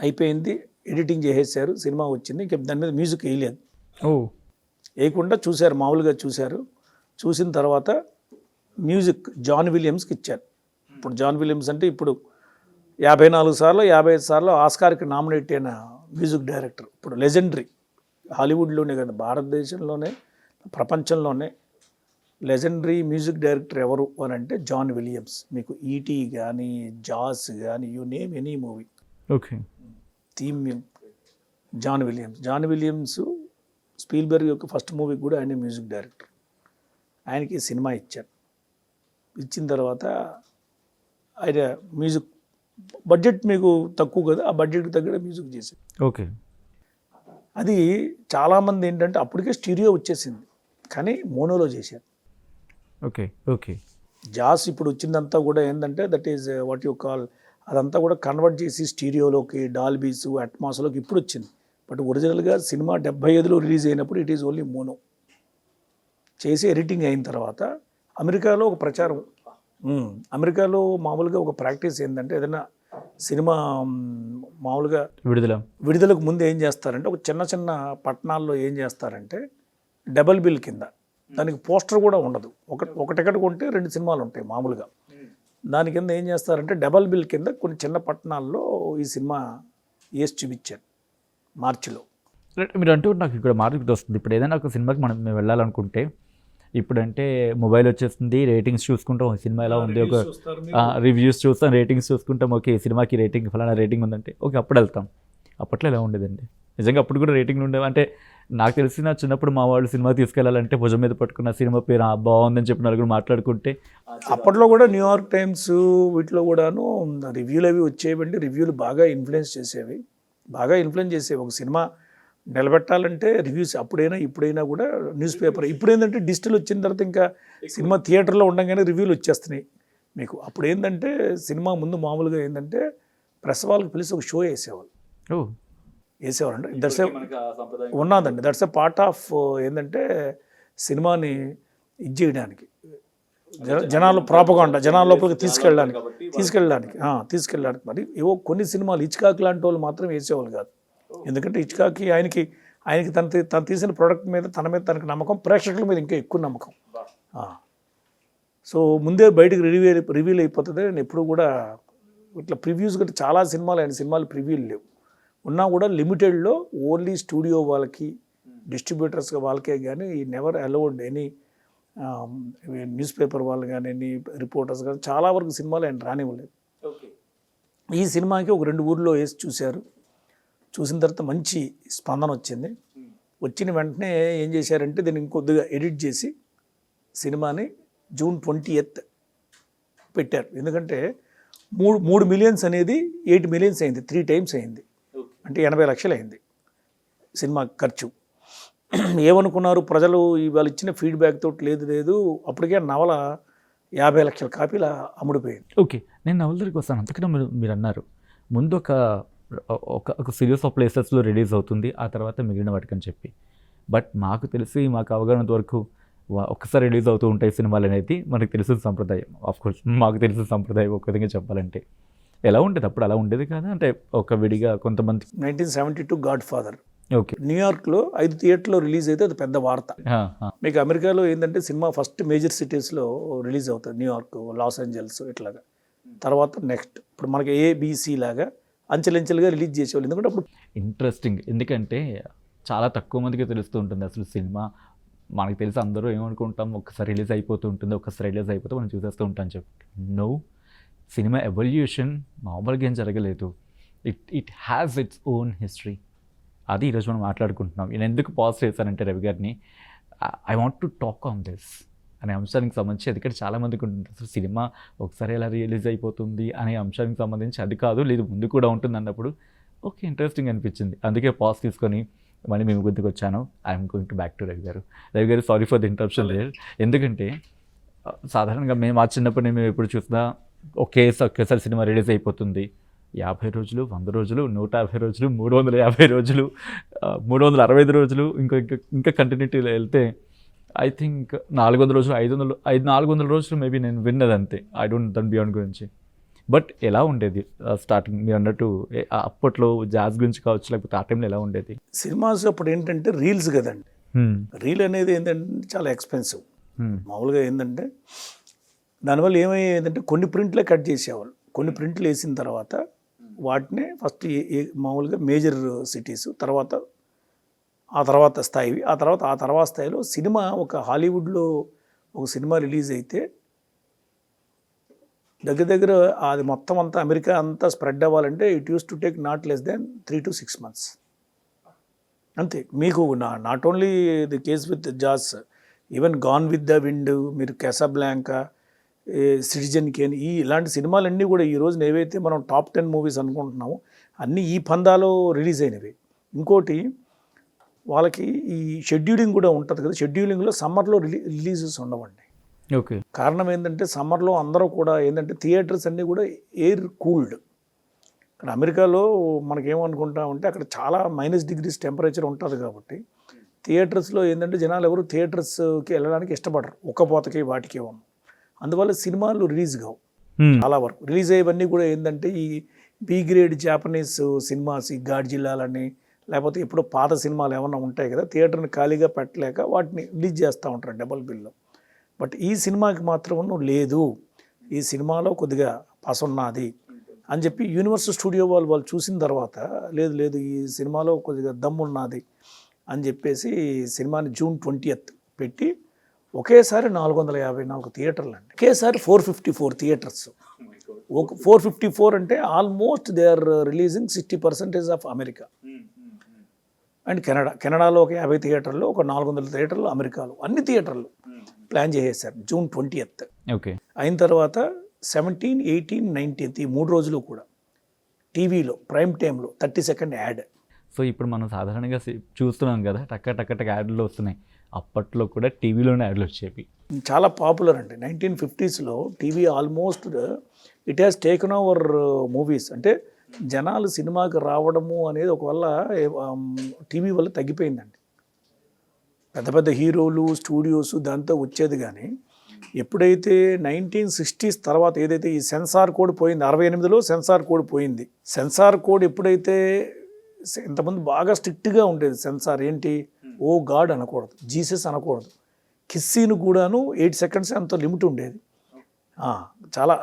అయిపోయింది, ఎడిటింగ్ చేసేసారు, సినిమా వచ్చింది. ఇంక దాని మీద మ్యూజిక్ వేయలేదు, వేయకుండా చూశారు, మామూలుగా చూశారు. చూసిన తర్వాత మ్యూజిక్ జాన్ విలియమ్స్కి ఇచ్చారు. ఇప్పుడు జాన్ విలియమ్స్ అంటే ఇప్పుడు 54 సార్లు 55 సార్లు ఆస్కార్కి నామినేట్ అయిన మ్యూజిక్ డైరెక్టర్. ఇప్పుడు లెజెండరీ, హాలీవుడ్లోనే కదా భారతదేశంలోనే ప్రపంచంలోనే లెజెండరీ మ్యూజిక్ డైరెక్టర్ ఎవరు అని అంటే జాన్ విలియమ్స్. మీకు ఈటీ కానీ జాస్ కానీ you name any movie theme John Williams Spielberg యొక్క ఫస్ట్ మూవీకి కూడా ఆయన మ్యూజిక్ డైరెక్టర్. ఆయనకి సినిమా ఇచ్చారు. ఇచ్చిన తర్వాత ఆయన మ్యూజిక్ బడ్జెట్ మీకు తక్కువ కదా, ఆ బడ్జెట్కి తగ్గ మ్యూజిక్ చేశారు. అది చాలామంది ఏంటంటే అప్పటికే స్టీరియో వచ్చేసింది కానీ మోనోలో చేశారు. జాస్ ఇప్పుడు వచ్చిందంతా కూడా ఏంటంటే that is what you call, అదంతా కూడా కన్వర్ట్ చేసి స్టీరియోలోకి, డాల్బీస్, అట్మాస్లోకి ఇప్పుడు వచ్చింది. బట్ ఒరిజినల్గా సినిమా 75లో రిలీజ్ అయినప్పుడు ఇట్ ఈజ్ ఓన్లీ మోనో చేసి ఎడిటింగ్ అయిన తర్వాత అమెరికాలో ఒక ప్రచారం. అమెరికాలో మామూలుగా ఒక ప్రాక్టీస్ ఏంటంటే ఏదైనా సినిమా మామూలుగా విడుదలకు ముందు ఏం చేస్తారంటే ఒక చిన్న చిన్న పట్టణాల్లో ఏం చేస్తారంటే డబల్ బిల్ కింద, దానికి పోస్టర్ కూడా ఉండదు, ఒక టికెట్ కొంటే 2 సినిమాలు ఉంటాయి మామూలుగా. దాని కింద ఏం చేస్తారంటే డబల్ బిల్ కింద కొన్ని చిన్న పట్టణాల్లో ఈ సినిమా వేసి చూపించారు మార్చిలో. మీరు అంటూ నాకు ఇక్కడ మార్కెట్ వస్తుంది. ఇప్పుడు ఏదైనా ఒక సినిమాకి మేము వెళ్ళాలనుకుంటే ఇప్పుడంటే మొబైల్ వచ్చేస్తుంది, రేటింగ్స్ చూసుకుంటాం, సినిమా ఎలా ఉంది, ఒక రివ్యూస్ చూస్తాం, రేటింగ్స్ చూసుకుంటాం, ఓకే సినిమాకి రేటింగ్ ఫలానా రేటింగ్ ఉందంటే ఓకే అప్పుడు వెళ్తాం. అప్పట్లో ఎలా ఉండేదండి? నిజంగా అప్పుడు కూడా రేటింగ్లు ఉండేవి. అంటే నాకు తెలిసిన చిన్నప్పుడు మా వాళ్ళు సినిమా తీసుకెళ్లాలంటే భుజం మీద పట్టుకున్న సినిమా పేరు బాగుందని చెప్పి నలుగురు మాట్లాడుకుంటే అప్పట్లో కూడా న్యూయార్క్ టైమ్స్ వీటిలో కూడాను రివ్యూలు అవి వచ్చేవండి. రివ్యూలు బాగా ఇన్ఫ్లుయెన్స్ చేసేవి. ఒక సినిమా నిలబెట్టాలంటే రివ్యూస్ అప్పుడైనా ఇప్పుడైనా కూడా న్యూస్ పేపర్. ఇప్పుడు ఏంటంటే డిజిటల్ వచ్చిన తర్వాత ఇంకా సినిమా థియేటర్లో ఉండగానే రివ్యూలు వచ్చేస్తున్నాయి మీకు. అప్పుడు ఏంటంటే సినిమా ముందు మామూలుగా ఏంటంటే ప్రెస్ వాళ్ళకి పిలిచి ఒక షో వేసేవారండి. దట్స్ ఎ పార్ట్ ఆఫ్ ఏంటంటే సినిమాని ఇది చేయడానికి, జనాలు ప్రాపగాండా జనాల లోపలికి తీసుకెళ్ళడానికి మరి ఏవో కొన్ని సినిమాలు హిచ్కాక్ లాంటి వాళ్ళు మాత్రం వేసేవాళ్ళు కాదు. ఎందుకంటే హిచ్కాక్కి ఆయనకి తను తీసిన ప్రోడక్ట్ మీద తనకి నమ్మకం, ప్రేక్షకుల మీద ఇంకా ఎక్కువ నమ్మకం. సో ముందే బయటకు రివీల్ అయిపోతుంది. నేను ఎప్పుడు కూడా ఇట్లా ప్రివ్యూస్ కూడా చాలా సినిమాలు ప్రివ్యూలు లేవు. ఉన్నా కూడా లిమిటెడ్లో ఓన్లీ స్టూడియో వాళ్ళకి, డిస్ట్రిబ్యూటర్స్ వాళ్ళకే కానీ never allowed any news paper వాళ్ళు కానీ ఎనీ రిపోర్టర్స్ కానీ చాలా వరకు సినిమాలు ఆయన రానివ్వలేదు. ఈ సినిమాకి ఒక 2 ఊర్లో వేసి చూసిన తర్వాత మంచి స్పందన వచ్చింది. వచ్చిన వెంటనే ఏం చేశారంటే దీన్ని ఇంకొద్దిగా ఎడిట్ చేసి సినిమాని June 20th పెట్టారు. ఎందుకంటే 3 మిలియన్స్ అనేది 8 మిలియన్స్ అయింది, 3 టైమ్స్ అయింది. అంటే 80 లక్షలు అయింది సినిమా ఖర్చు. ఏమనుకున్నారు ప్రజలు ఇవాళ ఇచ్చిన ఫీడ్బ్యాక్ తోటి లేదు అప్పటికే నవల 50 లక్షల కాపీలు అమ్ముడిపోయింది. ఓకే, నేను నవల దగ్గరికి వస్తాను. అంతకన్నా మీరు అన్నారు ముందు ఒక సిరీస్ ఆఫ్ ప్లేసెస్లో రిలీజ్ అవుతుంది, ఆ తర్వాత మిగిలిన వాటికని చెప్పి. బట్ మాకు అవగాహన వరకు ఒక్కసారి రిలీజ్ అవుతూ ఉంటాయి సినిమాలు అనేది మనకు తెలిసిన సంప్రదాయం. ఆఫ్కోర్స్ మాకు తెలిసిన సంప్రదాయం ఒక విధంగా చెప్పాలంటే. ఎలా ఉండేది అప్పుడు? అలా ఉండేది కదా, అంటే ఒక విడిగా కొంతమంది. 1972 గాడ్ ఫాదర్ ఓకే, న్యూయార్క్లో 5 థియేటర్లో రిలీజ్ అయితే అది పెద్ద వార్త. మీకు అమెరికాలో ఏంటంటే సినిమా ఫస్ట్ మేజర్ సిటీస్లో రిలీజ్ అవుతుంది, న్యూయార్క్, లాస్ ఏంజల్స్ ఇట్లాగా. తర్వాత నెక్స్ట్ ఇప్పుడు మనకి ABC లాగా అంచెలంచెలుగా రిలీజ్ చేసేవాళ్ళు. ఎందుకంటే అప్పుడు ఇంట్రెస్టింగ్, ఎందుకంటే చాలా తక్కువ మందికి తెలుస్తూ ఉంటుంది అసలు సినిమా. మనకు తెలిసి అందరూ ఏమనుకుంటాం, ఒకసారి రిలీజ్ అయిపోతూ ఉంటుంది, మనం చూసేస్తూ ఉంటాం చెప్పి. నో, సినిమా ఎవల్యూషన్ మామూలుగా ఏం జరగలేదు. It has its own history. అది ఈరోజు మనం మాట్లాడుకుంటున్నాం. నేను ఎందుకు పాజ్ చేశానంటే రవి గారిని, I want to talk on this అనే అంశానికి సంబంధించి. ఎందుకంటే చాలామందికి ఉంటుంది అసలు సినిమా ఒకసారి ఎలా రిలీజ్ అయిపోతుంది అనే అంశానికి సంబంధించి. అది కాదు, లేదు ముందు కూడా ఉంటుంది అన్నప్పుడు ఓకే ఇంట్రెస్టింగ్ అనిపించింది. అందుకే పాజ్ తీసుకొని మళ్ళీ మేము గుర్తుకు వచ్చాను. I'm going to back to Ravi garu. Sorry for the interruption there. ఎందుకంటే సాధారణంగా మేము చిన్నప్పుడు మేము ఎప్పుడు చూసినా ఒకేసారి సినిమా రిలీజ్ అయిపోతుంది. 50 రోజులు, 100 రోజులు, 150 రోజులు, 350 రోజులు, 365 రోజులు, ఇంకా కంటిన్యూటీలో వెళ్తే ఐ థింక్ 400 రోజులు, 400 రోజులు మేబీ నేను విన్నది అంతే. ఐ డోంట్ దాని బియాండ్ గురించి. బట్ ఎలా ఉండేది స్టార్టింగ్? మీరు అన్నట్టు అప్పట్లో జాజ్ గురించి కావచ్చు, లేకపోతే ఆ టైంలో ఎలా ఉండేది? సినిమాస్ అప్పుడు ఏంటంటే రీల్స్ కదండి. రీల్ అనేది ఏంటంటే చాలా ఎక్స్పెన్సివ్. మామూలుగా ఏంటంటే దానివల్ల ఏమయ్యేదంటే కొన్ని ప్రింట్లే కట్ చేసేవాళ్ళు. కొన్ని ప్రింట్లు వేసిన తర్వాత వాటినే ఫస్ట్ మామూలుగా మేజర్ సిటీస్, ఆ తర్వాత స్థాయిలో సినిమా ఒక హాలీవుడ్లో ఒక సినిమా రిలీజ్ అయితే దగ్గర అది మొత్తం అంతా అమెరికా అంతా స్ప్రెడ్ అవ్వాలంటే it use to take not less than 3 to 6 months అంతే. మీకు not only the case with Jaws, even Gone with the Wind, మీరు క్యాసాబ్లాంకా, సిటిజన్ కేన్, ఇలాంటి సినిమాలన్నీ కూడా ఈ రోజున ఏవైతే మనం టాప్ 10 మూవీస్ అనుకుంటున్నామో అన్నీ ఈ పందాలో రిలీజ్ అయినవి. ఇంకోటి వాళ్ళకి ఈ షెడ్యూలింగ్ కూడా ఉంటుంది కదా, షెడ్యూలింగ్లో సమ్మర్లో రిలీజెస్ ఉండవండి. ఓకే, కారణం ఏంటంటే సమ్మర్లో అందరూ కూడా ఏంటంటే థియేటర్స్ అన్నీ కూడా ఎయిర్ కూల్డ్. ఇక్కడ అమెరికాలో మనకేమనుకుంటామంటే అక్కడ చాలా -degrees టెంపరేచర్ ఉంటుంది కాబట్టి థియేటర్స్లో ఏంటంటే జనాలు ఎవరు థియేటర్స్కి వెళ్ళడానికి ఇష్టపడరు, ఉక్కపోతకి వాటికి ఏమో. అందువల్ల సినిమాలు రిలీజ్ కావు. చాలా వరకు రిలీజ్ అయ్యేవన్నీ కూడా ఏంటంటే ఈ B గ్రేడ్ జాపనీస్ సినిమాస్, ఈ గాడ్జిల్లాలని, లేకపోతే ఎప్పుడో పాత సినిమాలు ఏమన్నా ఉంటాయి కదా, థియేటర్ని ఖాళీగా పెట్టలేక వాటిని రిలీజ్ చేస్తూ ఉంటారు డబుల్ బిల్లో. బట్ ఈ సినిమాకి మాత్రం లేదు, ఈ సినిమాలో కొద్దిగా పసున్నది అని చెప్పి యూనివర్సల్ స్టూడియో వాళ్ళు చూసిన తర్వాత లేదు ఈ సినిమాలో కొద్దిగా దమ్మున్నది అని చెప్పేసి సినిమాని June 20th పెట్టి ఒకేసారి 454 థియేటర్లు అండి. ఒకేసారి 454 థియేటర్స్. 454 అంటే almost they are releasing 60% of America. And కెనడాలో ఒక 50 థియేటర్లు, ఒక 400 థియేటర్లు అమెరికాలో, అన్ని థియేటర్లు ప్లాన్ చేసేసారు జూన్ 20th. ఓకే. అయిన తర్వాత 17, 18, 19 ఈ 3 రోజులు కూడా టీవీలో ప్రైమ్ టైంలో 30 సెకండ్ యాడ్. సో ఇప్పుడు మనం సాధారణంగా చూస్తున్నాం కదా, టక్క టక్క టక్క యాడ్లు వస్తున్నాయి. అప్పట్లో కూడా టీవీలోనే యాడ్లు వచ్చేవి. చాలా పాపులర్ అండి. 1950sలో TV almost it has taken over movies. అంటే జనాలు సినిమాకి రావడము అనేది ఒకవల్ల టీవీ వల్ల తగ్గిపోయిందండి. పెద్ద పెద్ద హీరోలు, స్టూడియోస్ దాంతో వచ్చేది. కానీ ఎప్పుడైతే 1960s తర్వాత ఏదైతే ఈ సెన్సార్ కోడ్ పోయింది, 68లో సెన్సార్ కోడ్ పోయింది. సెన్సార్ కోడ్ ఎప్పుడైతే ఇంతమంది బాగా స్ట్రిక్ట్గా ఉండేది సెన్సార్. ఏంటి, ఓ గాడ్ అనకూడదు, జీసస్ అనకూడదు, కిస్సీను కూడాను 8 seconds అంత లిమిట్ ఉండేది. చాలా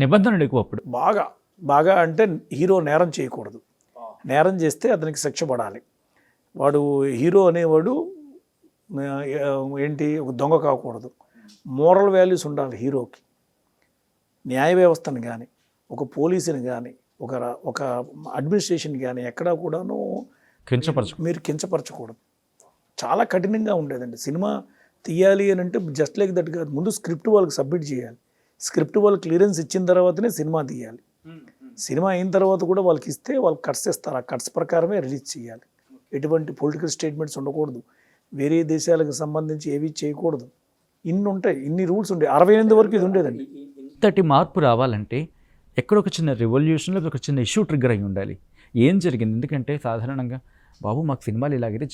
నిబంధనలు ఎక్కువ అప్పుడు. బాగా బాగా అంటే హీరో నేరం చేయకూడదు, నేరం చేస్తే అతనికి శిక్ష పడాలి. వాడు హీరో అనేవాడు ఏంటి, ఒక దొంగ కాకూడదు, మోరల్ వాల్యూస్ ఉండాలి హీరోకి. న్యాయ వ్యవస్థను కానీ, ఒక పోలీసుని కానీ, ఒక అడ్మినిస్ట్రేషన్ కానీ ఎక్కడా కూడాను మీరు కించపరచకూడదు. చాలా కఠినంగా ఉండేదండి. సినిమా తీయాలి అని అంటే జస్ట్ లైక్ దట్ కాదు, ముందు స్క్రిప్ట్ వాళ్ళకి సబ్మిట్ చేయాలి. స్క్రిప్ట్ వాళ్ళు క్లియరెన్స్ ఇచ్చిన తర్వాతనే సినిమా తీయాలి. సినిమా అయిన తర్వాత కూడా వాళ్ళకి ఇస్తే వాళ్ళు కట్స్ ఇస్తారు, ఆ కట్స్ ప్రకారమే రిలీజ్ చేయాలి. ఎటువంటి పొలిటికల్ స్టేట్మెంట్స్ ఉండకూడదు, వేరే దేశాలకు సంబంధించి ఏవి చేయకూడదు. ఇన్ని ఉంటాయి, ఇన్ని రూల్స్ ఉంటాయి. 68 వరకు ఇది ఉండేదండి. ఇంతటి మార్పు రావాలంటే ఎక్కడ ఒక చిన్న రెవల్యూషన్లో ఒక చిన్న ఇష్యూ ట్రిగ్గర్ అయి ఉండాలి. ఏం జరిగింది? ఎందుకంటే సాధారణంగా బాబు మాకు సినిమాలు ఇలాగైతే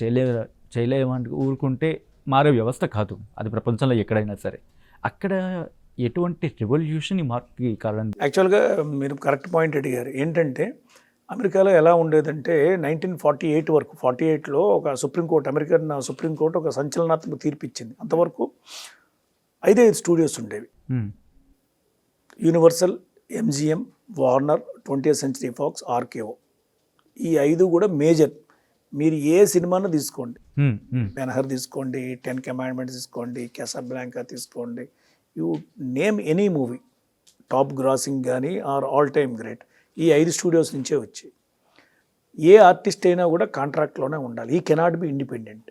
చేయలేమని ఊరుకుంటే మారే వ్యవస్థ కాదు అది, ప్రపంచంలో ఎక్కడైనా సరే. అక్కడ ఎటువంటి రెవల్యూషన్ ఈ మార్పుకి కారణం? యాక్చువల్గా మీరు కరెక్ట్ పాయింట్ అడిగారు. ఏంటంటే అమెరికాలో ఎలా ఉండేదంటే 1948 వరకు, 48లో ఒక సుప్రీంకోర్టు, అమెరికన్ సుప్రీంకోర్టు ఒక సంచలనాత్మక తీర్పు ఇచ్చింది. అంతవరకు 5 స్టూడియోస్ ఉండేవి. Universal, MGM, Warner, 20th Century Fox, RKO. ఈ 5 కూడా మేజర్. మీరు ఏ సినిమాను తీసుకోండి, బెన్హర్ తీసుకోండి, 10 Commandments తీసుకోండి, క్యాసాబ్లాంకా తీసుకోండి, you name any movie, top grossing కానీ ఆర్ ఆల్ టైమ్ గ్రేట్, ఈ 5 స్టూడియోస్ నుంచే వచ్చాయి. ఏ ఆర్టిస్ట్ అయినా కూడా కాంట్రాక్ట్లోనే ఉండాలి. ఈ cannot be independent.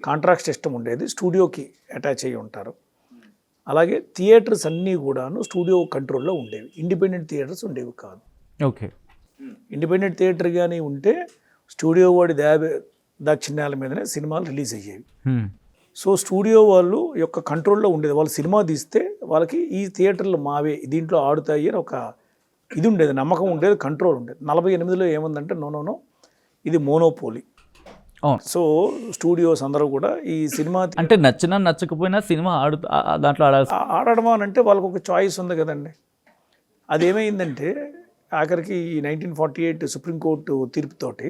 Contract system ఉండేది, స్టూడియోకి అటాచ్ అయ్యి ఉంటారు. అలాగే థియేటర్స్ అన్నీ కూడాను స్టూడియో కంట్రోల్లో ఉండేవి, ఇండిపెండెంట్ థియేటర్స్ ఉండేవి కాదు. ఓకే. ఇండిపెండెంట్ థియేటర్ కానీ ఉంటే స్టూడియో వాడి దాక్షిణ్యాల మీదనే సినిమాలు రిలీజ్ అయ్యేవి. సో స్టూడియో వాళ్ళు యొక్క కంట్రోల్లో ఉండేది. వాళ్ళు సినిమా తీస్తే వాళ్ళకి ఈ థియేటర్లు మావే, దీంట్లో ఆడుతాయి అని ఒక ఇది ఉండేది, నమ్మకం ఉండేది, కంట్రోల్ ఉండేది. 48లో ఏముందంటే నో ఇది మోనోపోలీ. సో స్టూడియోస్ అందరూ కూడా ఈ సినిమా అంటే నచ్చినా నచ్చకపోయినా సినిమా దాంట్లో ఆడడం అని అంటే వాళ్ళకు ఒక చాయిస్ ఉంది కదండి. అదేమైందంటే ఆఖరికి ఈ 1948 సుప్రీంకోర్టు తీర్పుతోటి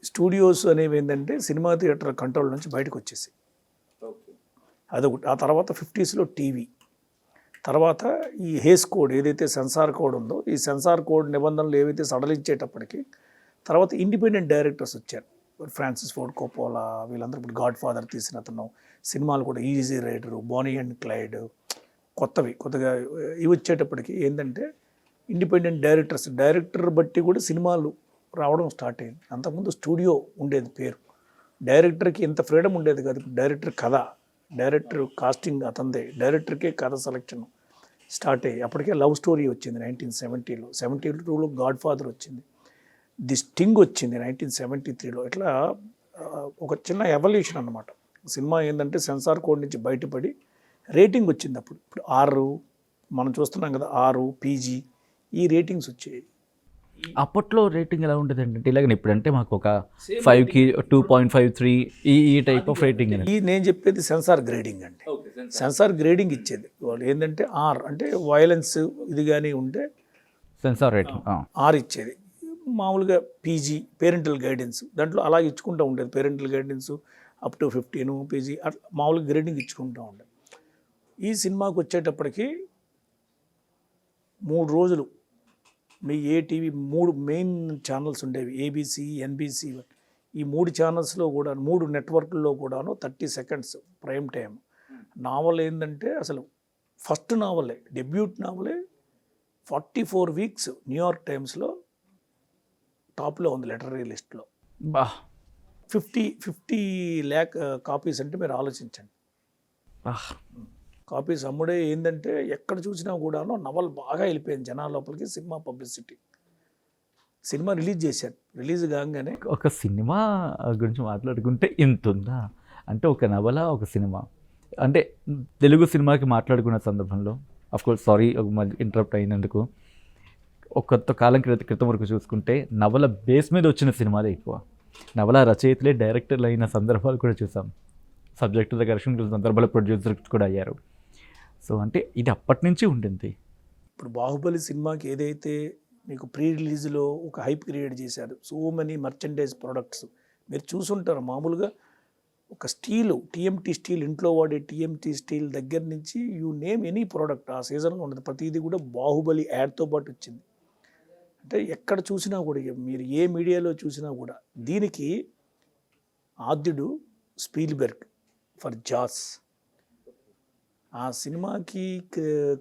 స్టూడియోస్ అనేవి ఏంటంటే సినిమా థియేటర్ కంట్రోల్ నుంచి బయటకు వచ్చేసి అదొకటి. ఆ తర్వాత 50sలో టీవీ, తర్వాత ఈ హేస్ కోడ్ ఏదైతే సెన్సార్ కోడ్ ఉందో, ఈ సెన్సార్ కోడ్ నిబంధనలు ఏవైతే సడలించేటప్పటికి తర్వాత ఇండిపెండెంట్ డైరెక్టర్స్ వచ్చారు. ఫ్రాన్సిస్ ఫోర్డ్ కోపోలా, వీళ్ళందరూ ఇప్పుడు గాడ్ ఫాదర్ తీసిన అతను, సినిమాలు కూడా easy rider, Boney and Clyde, కొత్తగా ఇవి వచ్చేటప్పటికి ఏంటంటే ఇండిపెండెంట్ డైరెక్టర్ బట్టి కూడా సినిమాలు రావడం స్టార్ట్ అయింది. అంతకుముందు స్టూడియో ఉండేది పేరు, డైరెక్టర్కి ఇంత ఫ్రీడమ్ ఉండేది కాదు. డైరెక్టర్ కథ, డైరెక్టర్ కాస్టింగ్ అతందే, డైరెక్టర్కే కథ సెలెక్షన్ స్టార్ట్ అయ్యి అప్పటికే లవ్ స్టోరీ వచ్చింది 1970లో, 72లో గాడ్ ఫాదర్ వచ్చింది, ది స్టింగ్ వచ్చింది 1973లో. ఇట్లా ఒక చిన్న ఎవల్యూషన్ అన్నమాట. సినిమా ఏంటంటే సెన్సార్ కోడ్ నుంచి బయటపడి రేటింగ్ వచ్చింది. ఇప్పుడు 6 మనం చూస్తున్నాం కదా, 6 PG ఈ రేటింగ్స్ వచ్చాయి. అప్పట్లో రేటింగ్ ఎలా ఉంటుంది అంటే ఇలాగ ఇప్పుడంటే మాకు ఒక 5కి 2.53 ఈ టైప్ ఆఫ్ రేటింగ్. ఈ నేను చెప్పేది సెన్సార్ గ్రేడింగ్ అండి. సెన్సార్ గ్రేడింగ్ ఇచ్చేది వాళ్ళు ఏంటంటే R అంటే వైలెన్స్ ఇది కానీ ఉంటే సెన్సార్ రేటింగ్ R ఇచ్చేది. మామూలుగా PG పేరెంటల్ గైడెన్స్ దాంట్లో అలా ఇచ్చుకుంటూ ఉండేది. Parental guidance up to 15 PG అట్లా మామూలుగా గ్రేడింగ్ ఇచ్చుకుంటూ ఉండేది. ఈ సినిమాకి వచ్చేటప్పటికి 3 రోజులు మీ టీవీ 3 మెయిన్ ఛానల్స్ ఉండేవి, ABC, NBC. ఈ 3 ఛానల్స్లో కూడా 3 నెట్వర్క్ల్లో కూడాను 30 సెకండ్స్ ప్రైమ్ టైం. నావల్ ఏంటంటే అసలు ఫస్ట్ నావలే, డెబ్యూట్ నావలే 44 వీక్స్ న్యూయార్క్ టైమ్స్లో టాప్లో ఉంది లిటరరీ లిస్ట్లో. బా 50 ల్యాక్ కాపీస్ అంటే మీరు ఆలోచించండి. బా కాపీస్ అమ్ముడే ఏంటంటే ఎక్కడ చూసినా కూడాను నవల బాగా వెళ్ళిపోయింది జనాల లోపలికి. సినిమా పబ్లిసిటీ, సినిమా రిలీజ్ చేశారు. రిలీజ్ కాగానే ఒక సినిమా గురించి మాట్లాడుకుంటే ఇంత ఉందా అంటే ఒక నవల ఒక సినిమా అంటే తెలుగు సినిమాకి మాట్లాడుకున్న సందర్భంలో అఫ్కోర్స్ సారీ ఇంటరప్ట్ అయినందుకు ఒక కొంతకాలం క్రితం వరకు చూసుకుంటే నవల బేస్ మీద వచ్చిన సినిమాలే ఎక్కువ. నవల రచయితలే డైరెక్టర్లు అయిన సందర్భాలు కూడా చూసాం. సబ్జెక్టుల కరెక్షన్ సందర్భాలు ప్రొడ్యూసర్ కూడా అయ్యారు. సో అంటే ఇది అప్పటి నుంచి ఉంటుంది. ఇప్పుడు బాహుబలి సినిమాకి ఏదైతే మీకు ప్రీ రిలీజ్లో ఒక హైప్ క్రియేట్ చేశారు, సో మెనీ మర్చెండైజ్ ప్రొడక్ట్స్ మీరు చూసుంటారు. మామూలుగా ఒక స్టీలు, టీఎంటీ స్టీల్, ఇంట్లో వాడే టీఎంటీ స్టీల్ దగ్గర నుంచి యూ నేమ్ ఎనీ ప్రోడక్ట్ ఆ సీజన్లో ఉండదు. ప్రతిదీ కూడా బాహుబలి యాడ్తో పాటు వచ్చింది. అంటే ఎక్కడ చూసినా కూడా మీరు ఏ మీడియాలో చూసినా కూడా దీనికి ఆద్యుడు స్పీల్బెర్గ్ ఫర్ జాస్. ఆ సినిమాకి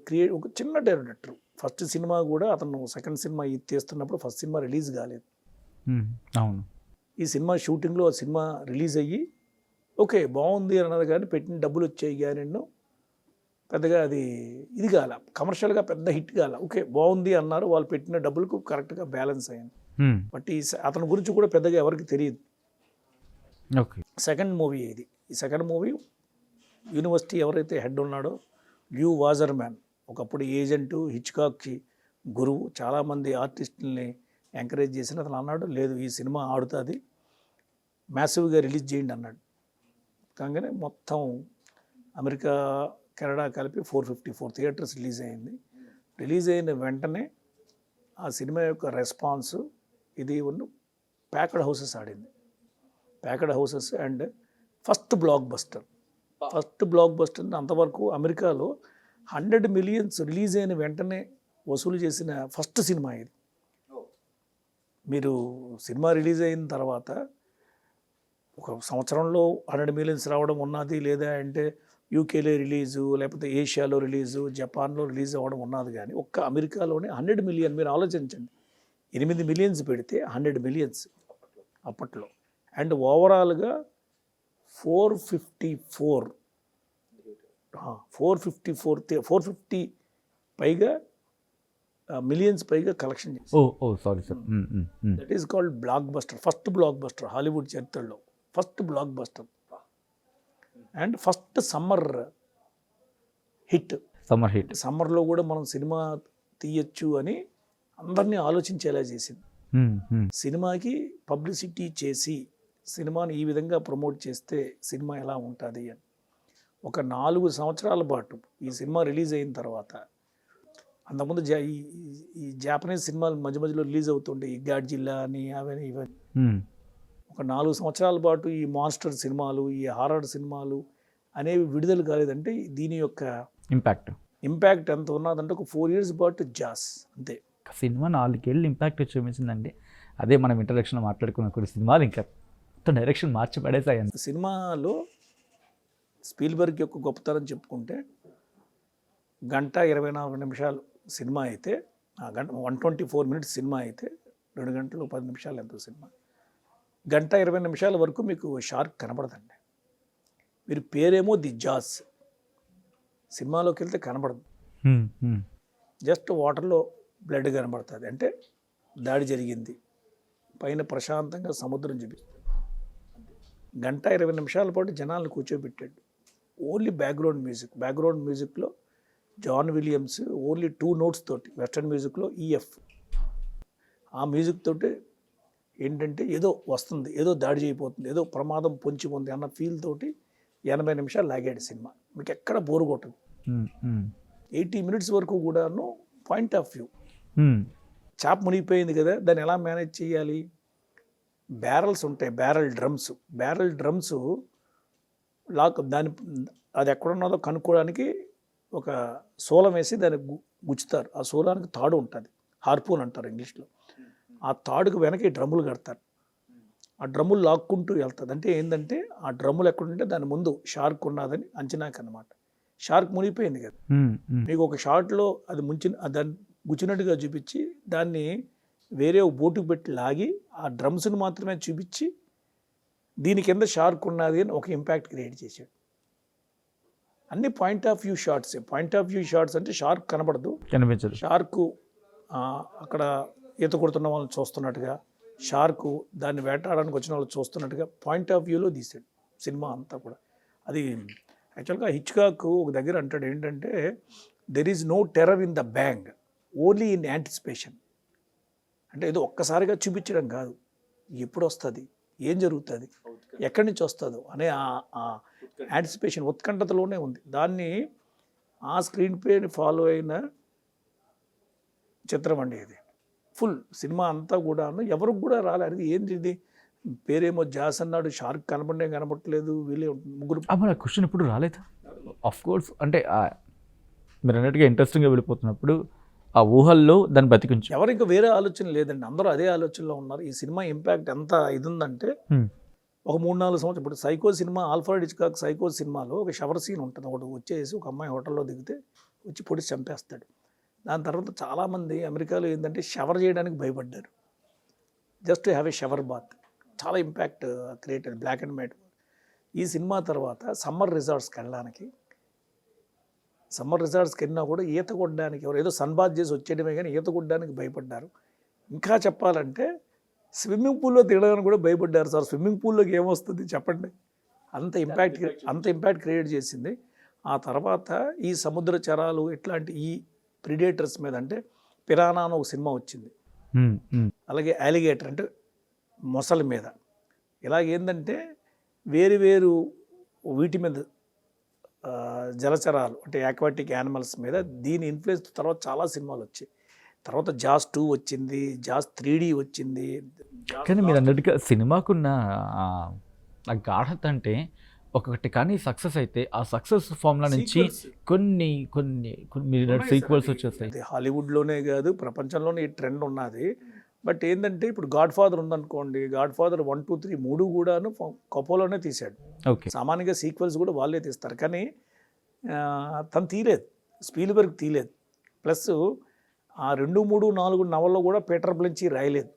క్రియేట్ ఒక చిన్న డైరెక్టర్. ఫస్ట్ సినిమా కూడా అతను సెకండ్ సినిమా ఇది తీస్తున్నప్పుడు ఫస్ట్ సినిమా రిలీజ్ కాలేదు. అవును. ఈ సినిమా షూటింగ్లో ఆ సినిమా రిలీజ్ అయ్యి ఓకే బాగుంది అన్నది కానీ పెట్టిన డబ్బులు వచ్చాయి కానీ పెద్దగా అది ఇది కాల, కమర్షియల్గా పెద్ద హిట్ కాల. ఓకే బాగుంది అన్నారు, వాళ్ళు పెట్టిన డబ్బులకు కరెక్ట్గా బ్యాలెన్స్ అయింది. బట్ అతని గురించి కూడా పెద్దగా ఎవరికి తెలియదు. ఓకే. సెకండ్ మూవీ ఇది. ఈ సెకండ్ మూవీ యూనివర్సిటీ ఎవరైతే హెడ్ ఉన్నాడో ల్యూ వాజర్మ్యాన్, ఒకప్పుడు ఏజెంటు, హిచ్కాక్కి గురువు, చాలామంది ఆర్టిస్టుల్ని ఎంకరేజ్ చేసిన అతను అన్నాడు లేదు ఈ సినిమా ఆడుతుంది, మ్యాసివ్గా రిలీజ్ చేయండి అన్నాడు. కాగానే మొత్తం అమెరికా, కెనడా కలిపి 454 థియేటర్స్ రిలీజ్ అయింది. రిలీజ్ అయిన వెంటనే ఆ సినిమా యొక్క రెస్పాన్స్ ఇది ప్యాక్డ్ హౌసెస్ ఆడింది. Packed houses and first block buster అంతవరకు అమెరికాలో 100 మిలియన్స్ రిలీజ్ అయిన వెంటనే వసూలు చేసిన ఫస్ట్ సినిమా ఇది. మీరు సినిమా రిలీజ్ అయిన తర్వాత ఒక సంవత్సరంలో 100 మిలియన్స్ రావడం ఉన్నది, లేదా అంటే యూకేలో రిలీజు, లేకపోతే ఏషియాలో రిలీజు, జపాన్లో రిలీజ్ అవ్వడం ఉన్నది. కానీ ఒక్క అమెరికాలోనే 100 మిలియన్ మీరు ఆలోచించండి. 8 మిలియన్స్ పెడితే 100 మిలియన్స్ అప్పట్లో. అండ్ ఓవరాల్గా 450 పైగా మిలియన్స్ పైగా కలెక్షన్ చేసి sorry sir. That is called blockbuster. First blockbuster Hollywood చరిత్రలో first blockbuster and first summer hit. సమ్మర్లో కూడా మనం సినిమా తీయచ్చు అని అందరినీ ఆలోచించేలా చేసింది. సినిమాకి పబ్లిసిటీ చేసి సినిమాని ఈ విధంగా ప్రమోట్ చేస్తే సినిమా ఎలా ఉంటుంది అని ఒక 4 సంవత్సరాల పాటు ఈ సినిమా రిలీజ్ అయిన తర్వాత, అంతకుముందు ఈ జాపనీస్ సినిమాలు మధ్య మధ్యలో రిలీజ్ అవుతుండే, ఈ గాడ్జిల్లా అని అవన్నీ ఇవన్నీ, ఒక 4 సంవత్సరాల పాటు ఈ మాన్స్టర్ సినిమాలు, ఈ హారర్ సినిమాలు అనేవి విడుదల కాలేదంటే దీని యొక్క ఇంపాక్ట్ ఎంత ఉన్నదంటే ఒక 4 years పాటు జాస్ అంతే. సినిమా 4 ఏళ్ళు ఇంపాక్ట్ చూపించిందండి. అదే మనం ఇంట్రడక్షన్లో మాట్లాడుకున్న కొన్ని సినిమాలు ఇంకా డైరెక్షన్ మార్చి పడేసాయి. సినిమాలో స్పీల్బర్గ్ యొక్క గొప్పతనం చెప్పుకుంటే 1:24 సినిమా అయితే, 124 minutes సినిమా అయితే 2 గంటలు 10 నిమిషాలు ఎంతో సినిమా. 1:20 వరకు మీకు షార్క్ కనపడదండి. మీరు పేరేమో ది జాస్, సినిమాలోకి వెళ్తే కనపడదు. జస్ట్ వాటర్లో బ్లడ్ కనబడుతుంది, అంటే దాడి జరిగింది. పైన ప్రశాంతంగా సముద్రం చూపిస్తుంది. 1:20 పాటు జనాలను కూర్చోబెట్టాడు. ఓన్లీ బ్యాక్గ్రౌండ్ మ్యూజిక్లో జాన్ విలియమ్స్ ఓన్లీ 2 notes తోటి, వెస్టర్న్ మ్యూజిక్లో ఈఎఫ్, ఆ మ్యూజిక్ తోటి ఏంటంటే ఏదో వస్తుంది, ఏదో దాడి చేయబోతుంది, ఏదో ప్రమాదం పొంచి ఉంది అన్న ఫీల్ తోటి 80 నిమిషాలు లాగాడు సినిమా. మీకు ఎక్కడ బోరు కొట్టదు. 80 minutes వరకు కూడాను పాయింట్ ఆఫ్ వ్యూ. చాప్ మునిగిపోయింది కదా, దాన్ని ఎలా మేనేజ్ చేయాలి? బ్యారల్స్ ఉంటాయి, బ్యారల్ డ్రమ్స్ లాక్, అది ఎక్కడున్నదో కనుక్కోవడానికి ఒక సోలం వేసి దాన్ని గుచ్చుతారు. ఆ సోలానికి తాడు ఉంటుంది, హార్పూన్ అంటారు ఇంగ్లీష్లో. ఆ తాడుకు వెనక ఈ డ్రమ్ములు కడతారు. ఆ డ్రమ్ములు లాక్కుంటూ వెళ్తుంది. అంటే ఏంటంటే ఆ డ్రమ్ములు ఎక్కడుంటే దాని ముందు షార్క్ ఉన్నదని అంచనాకు అనమాట. షార్క్ మునిగిపోయింది కదా, మీకు ఒక షార్ట్లో అది దాన్ని గుచ్చినట్టుగా చూపించి దాన్ని వేరే ఒక బోటుకు పెట్టి లాగి ఆ డ్రమ్స్ని మాత్రమే చూపించి దీని కింద షార్క్ ఉన్నది అని ఒక ఇంపాక్ట్ క్రియేట్ చేశాడు. అన్ని point of view shots. Point of view shots అంటే షార్క్ కనబడదు, కనిపించదు. షార్కు అక్కడ ఈత కొడుతున్న వాళ్ళని చూస్తున్నట్టుగా, షార్కు దాన్ని వేటాడడానికి వచ్చిన వాళ్ళు చూస్తున్నట్టుగా పాయింట్ ఆఫ్ వ్యూలో తీశాడు సినిమా అంతా కూడా. అది యాక్చువల్గా హిచ్కాక్ ఒక దగ్గర అంటాడు ఏంటంటే, there is no terror in the bang, only in anticipation. అంటే ఏదో ఒక్కసారిగా చూపించడం కాదు, ఎప్పుడు వస్తుంది, ఏం జరుగుతుంది, ఎక్కడి నుంచి వస్తుందో అనే ఆ యాంటిసిపేషన్ ఉత్కంఠతలోనే ఉంది. దాన్ని ఆ స్క్రీన్ ప్లేని ఫాలో అయిన చిత్రం అండి ఇది. ఫుల్ సినిమా అంతా కూడాను ఎవరికి కూడా రాలేదు. ఏంటి ఇది పేరేమో జాస్ అన్నాడు, షార్క్ కనబడట్లేదు, వీళ్ళే ముగ్గురు. మన క్వశ్చన్ ఇప్పుడు రాలేదు. ఆఫ్ కోర్స్ అంటే మీరు అన్నట్టుగా ఇంట్రెస్టింగ్గా వెళ్ళిపోతున్నప్పుడు ఆ ఊహల్లో దాన్ని బతికించు. ఎవరు ఇంకా వేరే ఆలోచన లేదండి, అందరూ అదే ఆలోచనలో ఉన్నారు. ఈ సినిమా ఇంపాక్ట్ ఎంత ఇది ఉందంటే ఒక 3-4 సంవత్సరం ఇప్పుడు psycho cinema, Alfred Hitchcock psycho సినిమాలో ఒక షవర్ సీన్ ఉంటుంది. ఒకటి వచ్చేసి ఒక అమ్మాయి హోటల్లో దిగితే వచ్చి పొడిచి చంపేస్తాడు. దాని తర్వాత చాలామంది అమెరికాలో ఏంటంటే షవర్ చేయడానికి భయపడ్డారు. Just have a shower bath. చాలా ఇంపాక్ట్ క్రియేట్ అయ్యింది, బ్లాక్ అండ్ వైట్. ఈ సినిమా తర్వాత సమ్మర్ రిసార్ట్స్కి వెళ్ళడానికి, సమ్మర్ రిసార్ట్స్కి వెళ్ళినా కూడా ఈత కొట్టడానికి ఎవరు ఏదో సన్ బాత్ చేసి వచ్చేయడమే కానీ ఈత కొట్టడానికి భయపడ్డారు. ఇంకా చెప్పాలంటే స్విమ్మింగ్ పూల్లో దిగడానికి కూడా భయపడ్డారు. సార్ స్విమ్మింగ్ పూల్లోకి ఏమొస్తుంది చెప్పండి, అంత ఇంపాక్ట్ క్రియేట్ చేసింది. ఆ తర్వాత ఈ సముద్ర చరాలు ఇట్లాంటి ఈ ప్రిడేటర్స్ మీద అంటే పిరానా అని ఒక సినిమా వచ్చింది, అలాగే అలిగేటర్ అంటే మొసలి మీద, ఇలాగేందంటే వేరు వీటి మీద జలచరాలు అంటే ఆక్వాటిక్ యానిమల్స్ మీద దీని ఇన్ఫ్లుయెన్స్ తర్వాత చాలా సినిమాలు వచ్చాయి. తర్వాత జాస్ 2 వచ్చింది, జాస్ 3D వచ్చింది. కానీ మీరు అన్నట్టుగా సినిమాకున్న ఆ గాఢత అంటే ఒకటి కానీ సక్సెస్ అయితే ఆ సక్సెస్ ఫార్ములా నుంచి కొన్ని సీక్వెల్స్ వచ్చేస్తాయి. హాలీవుడ్లోనే కాదు ప్రపంచంలోనే ఈ ట్రెండ్ ఉన్నది. బట్ ఏంటంటే ఇప్పుడు గాడ్ ఫాదర్ ఉందనుకోండి, గాడ్ ఫాదర్ 1, 2, 3 3 కూడాను కొపోలోనే తీశాడు. ఓకే, సామాన్యంగా సీక్వెల్స్ కూడా వాళ్ళే తీస్తారు, కానీ తను తీయలేదు, స్పీల్బర్గ్ తీయలేదు. ప్లస్ ఆ 2, 3, 4 నవల్లో కూడా పీటర్ బ్లెంచి రాయలేదు.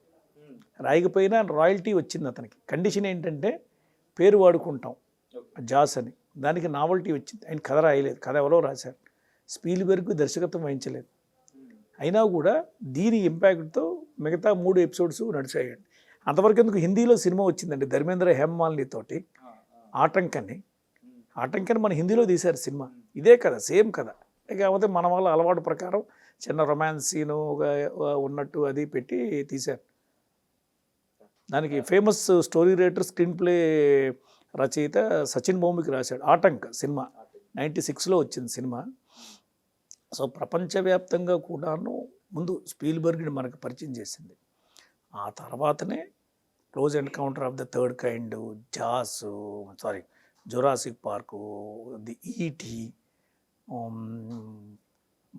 రాయకపోయినా రాయల్టీ వచ్చింది అతనికి. కండిషన్ ఏంటంటే పేరు వాడుకుంటాం జాస్ అని, దానికి నావల్టీ వచ్చింది. ఆయన కథ రాయలేదు, కథ ఎవరో రాశారు, స్పీల్బర్గ్ దర్శకత్వం వహించలేదు. అయినా కూడా దీని ఇంపాక్ట్తో మిగతా 3 ఎపిసోడ్స్ నడిచాయండి. అంతవరకు ఎందుకు హిందీలో సినిమా వచ్చిందండి ధర్మేంద్ర హేమమాలిని తోటి, ఆటంకని మన హిందీలో తీశారు సినిమా. ఇదే కదా, సేమ్ కదా. కాకపోతే మన వాళ్ళ అలవాటు ప్రకారం చిన్న రొమాన్స్ సీను ఉన్నట్టు అది పెట్టి తీశారు. దానికి famous story writer, screen play రచయిత సచిన్ భౌమిక్ రాశాడు. ఆటంక్ సినిమా 96లో వచ్చింది సినిమా. సో ప్రపంచవ్యాప్తంగా కూడాను ముందు స్పీల్బర్గ్ని మనకు పరిచయం చేసింది. ఆ తర్వాతనే close encounter of the third kind, Jurassic park, the ET,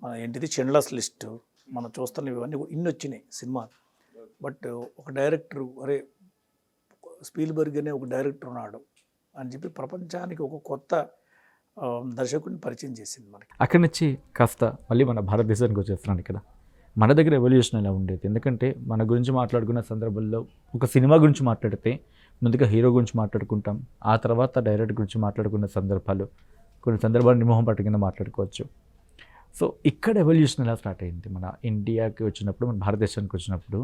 మన ఏంటిది షిండ్లర్స్ లిస్ట్, మనం చూస్తున్న ఇవన్నీ ఇన్ని వచ్చినాయి సినిమాలు. బట్ ఒక డైరెక్టర్, అరే స్పీల్బర్గ్ అనే ఒక డైరెక్టర్ ఉన్నాడు అని చెప్పి ప్రపంచానికి ఒక కొత్త దర్శకుడిని పరిచయం చేసింది మనకి. అక్కడి నుంచి కాస్త మళ్ళీ మన భారతదేశానికి వచ్చేస్తున్నాను. ఇక్కడ మన దగ్గర ఎవల్యూషన్ ఎలా ఉండేది? ఎందుకంటే మన గురించి మాట్లాడుకున్న సందర్భంలో ఒక సినిమా గురించి మాట్లాడితే ముందుగా హీరో గురించి మాట్లాడుకుంటాం, ఆ తర్వాత డైరెక్టర్ గురించి మాట్లాడుకున్న సందర్భాలు, కొన్ని సందర్భాలు నిమోహం పట్టు కింద మాట్లాడుకోవచ్చు. సో ఇక్కడ ఎవల్యూషన్ ఎలా స్టార్ట్ అయింది? మన ఇండియాకి వచ్చినప్పుడు, మన భారతదేశానికి వచ్చినప్పుడు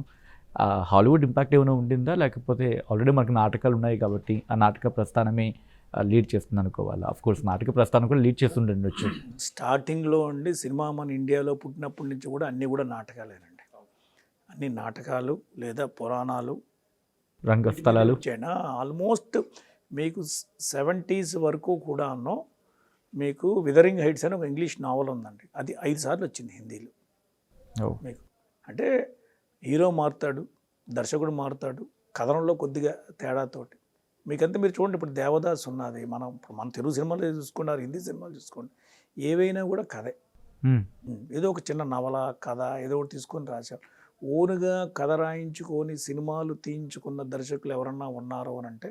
హాలీవుడ్ ఇంపాక్ట్ ఏమైనా ఉండిందా, లేకపోతే ఆల్రెడీ మనకు నాటకాలు ఉన్నాయి కాబట్టి ఆ నాటక ప్రస్థానమే లీడ్ చేస్తుంది అనుకోవాలి? ఆఫ్ కోర్స్ నాటక ప్రస్థానం కూడా లీడ్ చేస్తుండొచ్చు. స్టార్టింగ్లో ఉండి సినిమా మన ఇండియాలో పుట్టినప్పటి నుంచి కూడా అన్నీ కూడా నాటకాలేనండి. అన్ని నాటకాలు లేదా పురాణాలు, రంగస్థలాలు. ఆల్మోస్ట్ మీకు 70s వరకు కూడాను మీకు విదరింగ్ హైట్స్ అని ఒక ఇంగ్లీష్ నావల్ ఉందండి. అది 5 సార్లు వచ్చింది హిందీలో. మీకు అంటే హీరో మారుతాడు, దర్శకుడు మారుతాడు, కథనంలో కొద్దిగా తేడాతోటి. మీకంతా మీరు చూడండి, ఇప్పుడు దేవదాస్ ఉన్నది, మన తెలుగు సినిమాలు చూసుకున్నారు, హిందీ సినిమాలు చూసుకోండి, ఏవైనా కూడా కథే. ఏదో ఒక చిన్న నవల కథ ఏదో ఒకటి తీసుకొని రాశారు. ఓనుగా కథ రాయించుకొని సినిమాలు తీయించుకున్న దర్శకులు ఎవరన్నా ఉన్నారు అని అంటే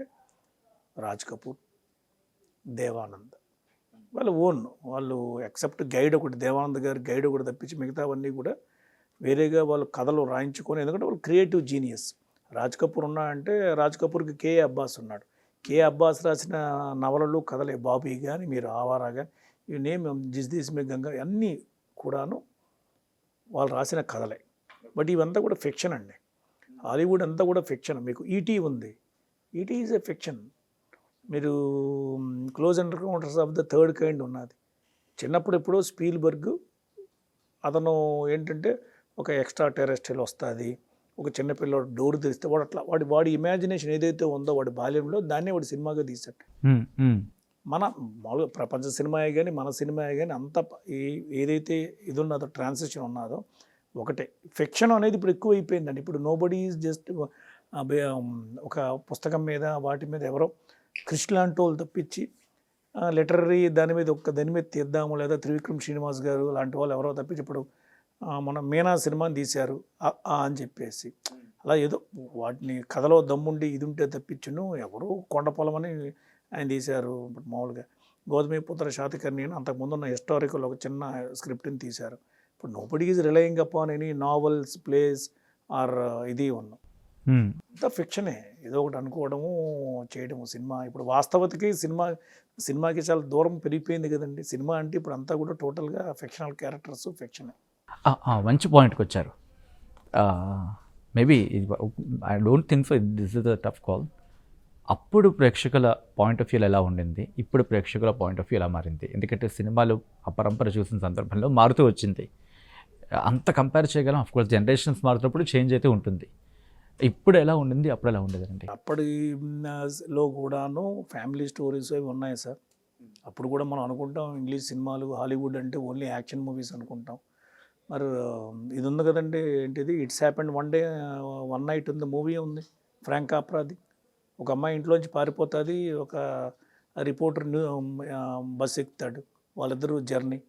రాజ్ కపూర్, దేవానంద్, వాళ్ళు ఎక్సెప్ట్ గైడ్ ఒకటి, దేవానంద్ గారి గైడ్ ఒకటి తప్పించి మిగతావన్నీ కూడా వేరేగా వాళ్ళు కథలు రాయించుకొని, ఎందుకంటే వాళ్ళు క్రియేటివ్ జీనియస్. రాజ్ కపూర్ ఉన్నాడంటే రాజ్ కపూర్కి కేఏ అబ్బాస్ ఉన్నాడు. కేఏ అబ్బాస్ రాసిన నవలలు కథలే, బాబీ కానీ మీరు ఆవారా కానీ ఈ నేమ్ జిస్ మే గంగా అన్నీ కూడాను వాళ్ళు రాసిన కథలే. బట్ ఇవంతా కూడా ఫిక్షన్ అండి. హాలీవుడ్ అంతా కూడా ఫిక్షన్. మీకు ఈటీ ఉంది, ఈటీ ఈజ్ ఎ ఫిక్షన్. మీరు close encounters of the third kind ఉన్నది. చిన్నప్పుడు ఎప్పుడో స్పీల్బర్గ్ అతను ఏంటంటే ఒక ఎక్స్ట్రా టెరెస్ట్రియల్ వస్తుంది, ఒక చిన్నపిల్లడు డోర్ తెరిస్తే వాడు అట్లా వాడి ఇమాజినేషన్ ఏదైతే ఉందో వాడి బాల్యంలో దాన్నే వాడు సినిమాగా తీసాడు. మన మామూలుగా ప్రపంచ సినిమాయే కానీ మన సినిమాయే కానీ అంత ఏదైతే ఇది ఉన్నదో ట్రాన్సిషన్ ఉన్నదో ఒకటే. ఫిక్షన్ అనేది ఇప్పుడు ఎక్కువ అయిపోయిందండి. ఇప్పుడు నోబడీ ఈజ్ జస్ట్ ఒక పుస్తకం మీద వాటి మీద ఎవరో కృష్ణ లాంటి వాళ్ళు తప్పించి లిటరరీ దాని మీద తీద్దాము, లేదా త్రివిక్రమ్ శ్రీనివాస్ గారు లాంటి వాళ్ళు ఎవరో తప్పించి ఇప్పుడు మన మీనా సినిమాని తీశారు అని చెప్పేసి అలా ఏదో వాటిని కథలో దమ్ముండి ఇది ఉంటే తప్పించును ఎవరో కొండ పొలం అని ఆయన తీశారు. ఇప్పుడు మామూలుగా గౌతమిపుత్ర శాతకర్ణి అని అంతకుముందు ఉన్న హిస్టారికల్ ఒక చిన్న స్క్రిప్ట్ని తీశారు. ఇప్పుడు nobody is relying upon any novels, plays or ఇది ఉన్నాం. అంతా ఫిక్షనే, ఏదో ఒకటి అనుకోవడము చేయడము. సినిమా ఇప్పుడు వాస్తవతకి సినిమాకి చాలా దూరం పెరిగిపోయింది కదండి. సినిమా అంటే ఇప్పుడు అంతా కూడా టోటల్గా ఫిక్షనల్ క్యారెక్టర్స్, ఫిక్షనే. మంచి పాయింట్కి వచ్చారు. Maybe I don't think so this is the tough call. అప్పుడు ప్రేక్షకుల పాయింట్ ఆఫ్ వ్యూలో ఎలా ఉండింది, ఇప్పుడు ప్రేక్షకుల పాయింట్ ఆఫ్ వ్యూ ఎలా మారింది? ఎందుకంటే సినిమాలు ఆ పరంపర చూసిన సందర్భంలో మారుతూ వచ్చింది. అంత కంపేర్ చేయగలం. అఫ్కోర్స్ జనరేషన్స్ మారుతున్నప్పుడు చేంజ్ అయితే ఉంటుంది. ఇప్పుడు ఎలా ఉండింది, అప్పుడు ఎలా ఉండేదండి? అప్పటిలో కూడాను ఫ్యామిలీ స్టోరీస్ అవి ఉన్నాయి సార్. అప్పుడు కూడా మనం అనుకుంటాం ఇంగ్లీష్ సినిమాలు, హాలీవుడ్ అంటే ఓన్లీ యాక్షన్ మూవీస్ అనుకుంటాం. మరి ఇది ఉంది కదండి, ఏంటిది it's happened one day one night ఉంది, మూవీ ఉంది. ఫ్రాంక్ కాప్రాది. ఒక అమ్మాయి ఇంట్లోంచి పారిపోతుంది, ఒక రిపోర్టర్ బస్ ఎక్కుతాడు, వాళ్ళిద్దరూ జర్నీ.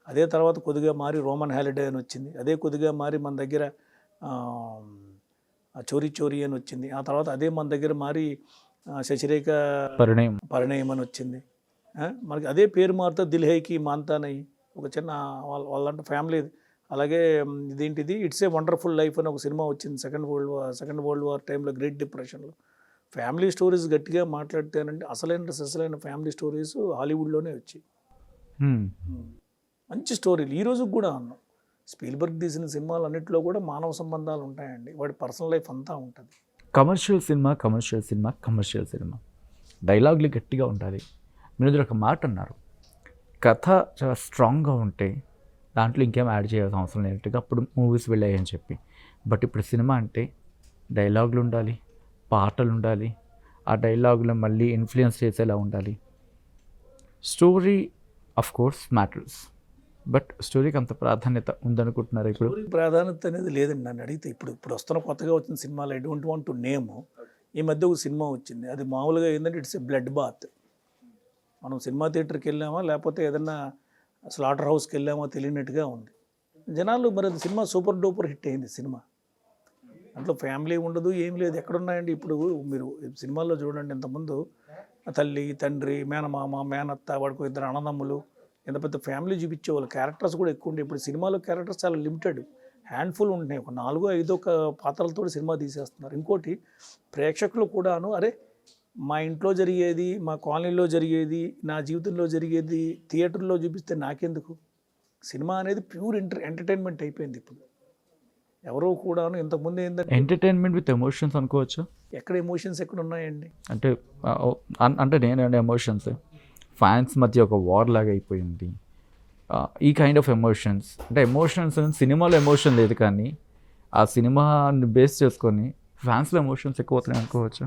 అదే తర్వాత కొద్దిగా మారి రోమన్ హాలిడే అని వచ్చింది. అదే కొద్దిగా మారి మన దగ్గర చోరీ చోరీ అని వచ్చింది. ఆ తర్వాత అదే మన దగ్గర మారి శశిరేఖ పరిణయం అని వచ్చింది. మనకి అదే పేరు మారుతా దిల్హైకి మాంతానయ్యి ఒక చిన్న వాళ్ళంటే ఫ్యామిలీ. అలాగే ఇదేంటిది ఇట్స్ ఏ వండర్ఫుల్ లైఫ్ అని ఒక సినిమా వచ్చింది సెకండ్ వరల్డ్ వార్ టైంలో, గ్రేట్ డిప్రెషన్లో. ఫ్యామిలీ స్టోరీస్ గట్టిగా మాట్లాడితేనంటే అసలైన ఫ్యామిలీ స్టోరీస్ హాలీవుడ్లోనే వచ్చాయి. మంచి స్టోరీలు ఈ రోజుకి కూడా అన్నాం. స్పీల్బర్గ్ తీసిన సినిమాలు అన్నింటిలో కూడా మానవ సంబంధాలు ఉంటాయండి. వాడి పర్సనల్ లైఫ్ అంతా ఉంటుంది. కమర్షియల్ సినిమా డైలాగులు గట్టిగా ఉండాలి. మీరు ఒక మాట అన్నారు, కథ చాలా స్ట్రాంగ్గా ఉంటే దాంట్లో ఇంకేం యాడ్ చేయాల్సిన అవసరం లేనట్టుగా అప్పుడు మూవీస్ వెళ్ళాయి అని చెప్పి. బట్ ఇప్పుడు సినిమా అంటే డైలాగులు ఉండాలి, పాటలు ఉండాలి, ఆ డైలాగులు మళ్ళీ ఇన్ఫ్లుయెన్స్ చేసేలా ఉండాలి. Story of course matters, but స్టోరీకి అంత ప్రాధాన్యత ఉందనుకుంటున్నారు ఇప్పుడు? ప్రాధాన్యత అనేది లేదండి నన్ను అడిగితే. ఇప్పుడు వస్తున్న కొత్తగా వచ్చిన సినిమాలు I don't want to name. ఈ మధ్య ఒక సినిమా వచ్చింది, అది మామూలుగా ఏంటంటే ఇట్స్ ఏ బ్లడ్ బాత్. మనం సినిమా థియేటర్కి వెళ్ళామా లేకపోతే ఏదన్నా స్లాటర్ హౌస్కి వెళ్ళామా తెలియనట్టుగా ఉంది జనాలు. మరి అది సినిమా సూపర్ డూపర్ హిట్ అయింది సినిమా. దాంట్లో ఫ్యామిలీ ఉండదు, ఏం లేదు. ఎక్కడున్నాయండి ఇప్పుడు మీరు సినిమాల్లో చూడండి, ఇంతకుముందు తల్లి, తండ్రి, మేనమామ, మేనత్త, వాడికి ఇద్దరు అన్నదమ్ములు, ఎంత పెద్ద ఫ్యామిలీ చూపించేవాళ్ళు. క్యారెక్టర్స్ కూడా ఎక్కువ ఉండే. ఇప్పుడు సినిమాలో క్యారెక్టర్స్ చాలా లిమిటెడ్, హ్యాండ్ఫుల్ ఉంటున్నాయి. ఒక 4-5 పాత్రలతో సినిమా తీసేస్తున్నారు. ఇంకోటి ప్రేక్షకులు కూడాను, అరే మా ఇంట్లో జరిగేది, మా కాలనీలో జరిగేది, నా జీవితంలో జరిగేది థియేటర్లో చూపిస్తే నాకెందుకు? సినిమా అనేది ప్యూర్ ఎంటర్టైన్మెంట్ అయిపోయింది ఇప్పుడు. ఎవరో కూడాను ఇంతకుముందు ఏంటంటే ఎంటర్టైన్మెంట్ విత్ ఎమోషన్స్ అనుకోవచ్చు. ఎక్కడ ఎమోషన్స్ ఎక్కడ ఉన్నాయండి? అంటే నేను ఎమోషన్స్ ఫ్యాన్స్ మధ్య ఒక వార్ లాగా అయిపోయింది. ఈ కైండ్ ఆఫ్ ఎమోషన్స్ అంటే ఎమోషన్స్ సినిమాలో ఎమోషన్ లేదు, కానీ ఆ సినిమాని బేస్ చేసుకొని ఫ్యాన్స్లో ఎమోషన్స్ ఎక్కువ అవుతున్నాయి అనుకోవచ్చు.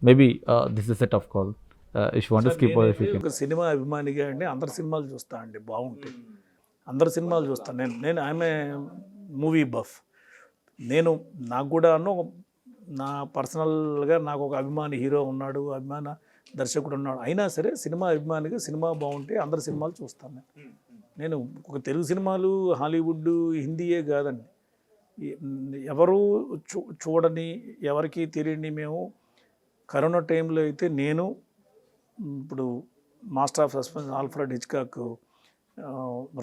Maybe this is a tough call. ఒక సినిమా అభిమానిగా అండి అందరు సినిమాలు చూస్తా అండి, బాగుంటాయి. అందరు సినిమాలు చూస్తాను నేను. ఆమె మూవీ బఫ్. నాకు కూడాను నా పర్సనల్గా నాకు ఒక అభిమాని హీరో ఉన్నాడు, అభిమాన దర్శకుడు ఉన్నాడు. అయినా సరే సినిమా అభిమానిగా సినిమా బాగుంటే అందరు సినిమాలు చూస్తాను నేను. ఒక తెలుగు సినిమాలు, హాలీవుడ్, హిందీయే కాదండి, ఎవరు చూడని, ఎవరికి తెలియని మేము కరోనా టైంలో అయితే నేను ఇప్పుడు master of suspense Alfred Hitchcock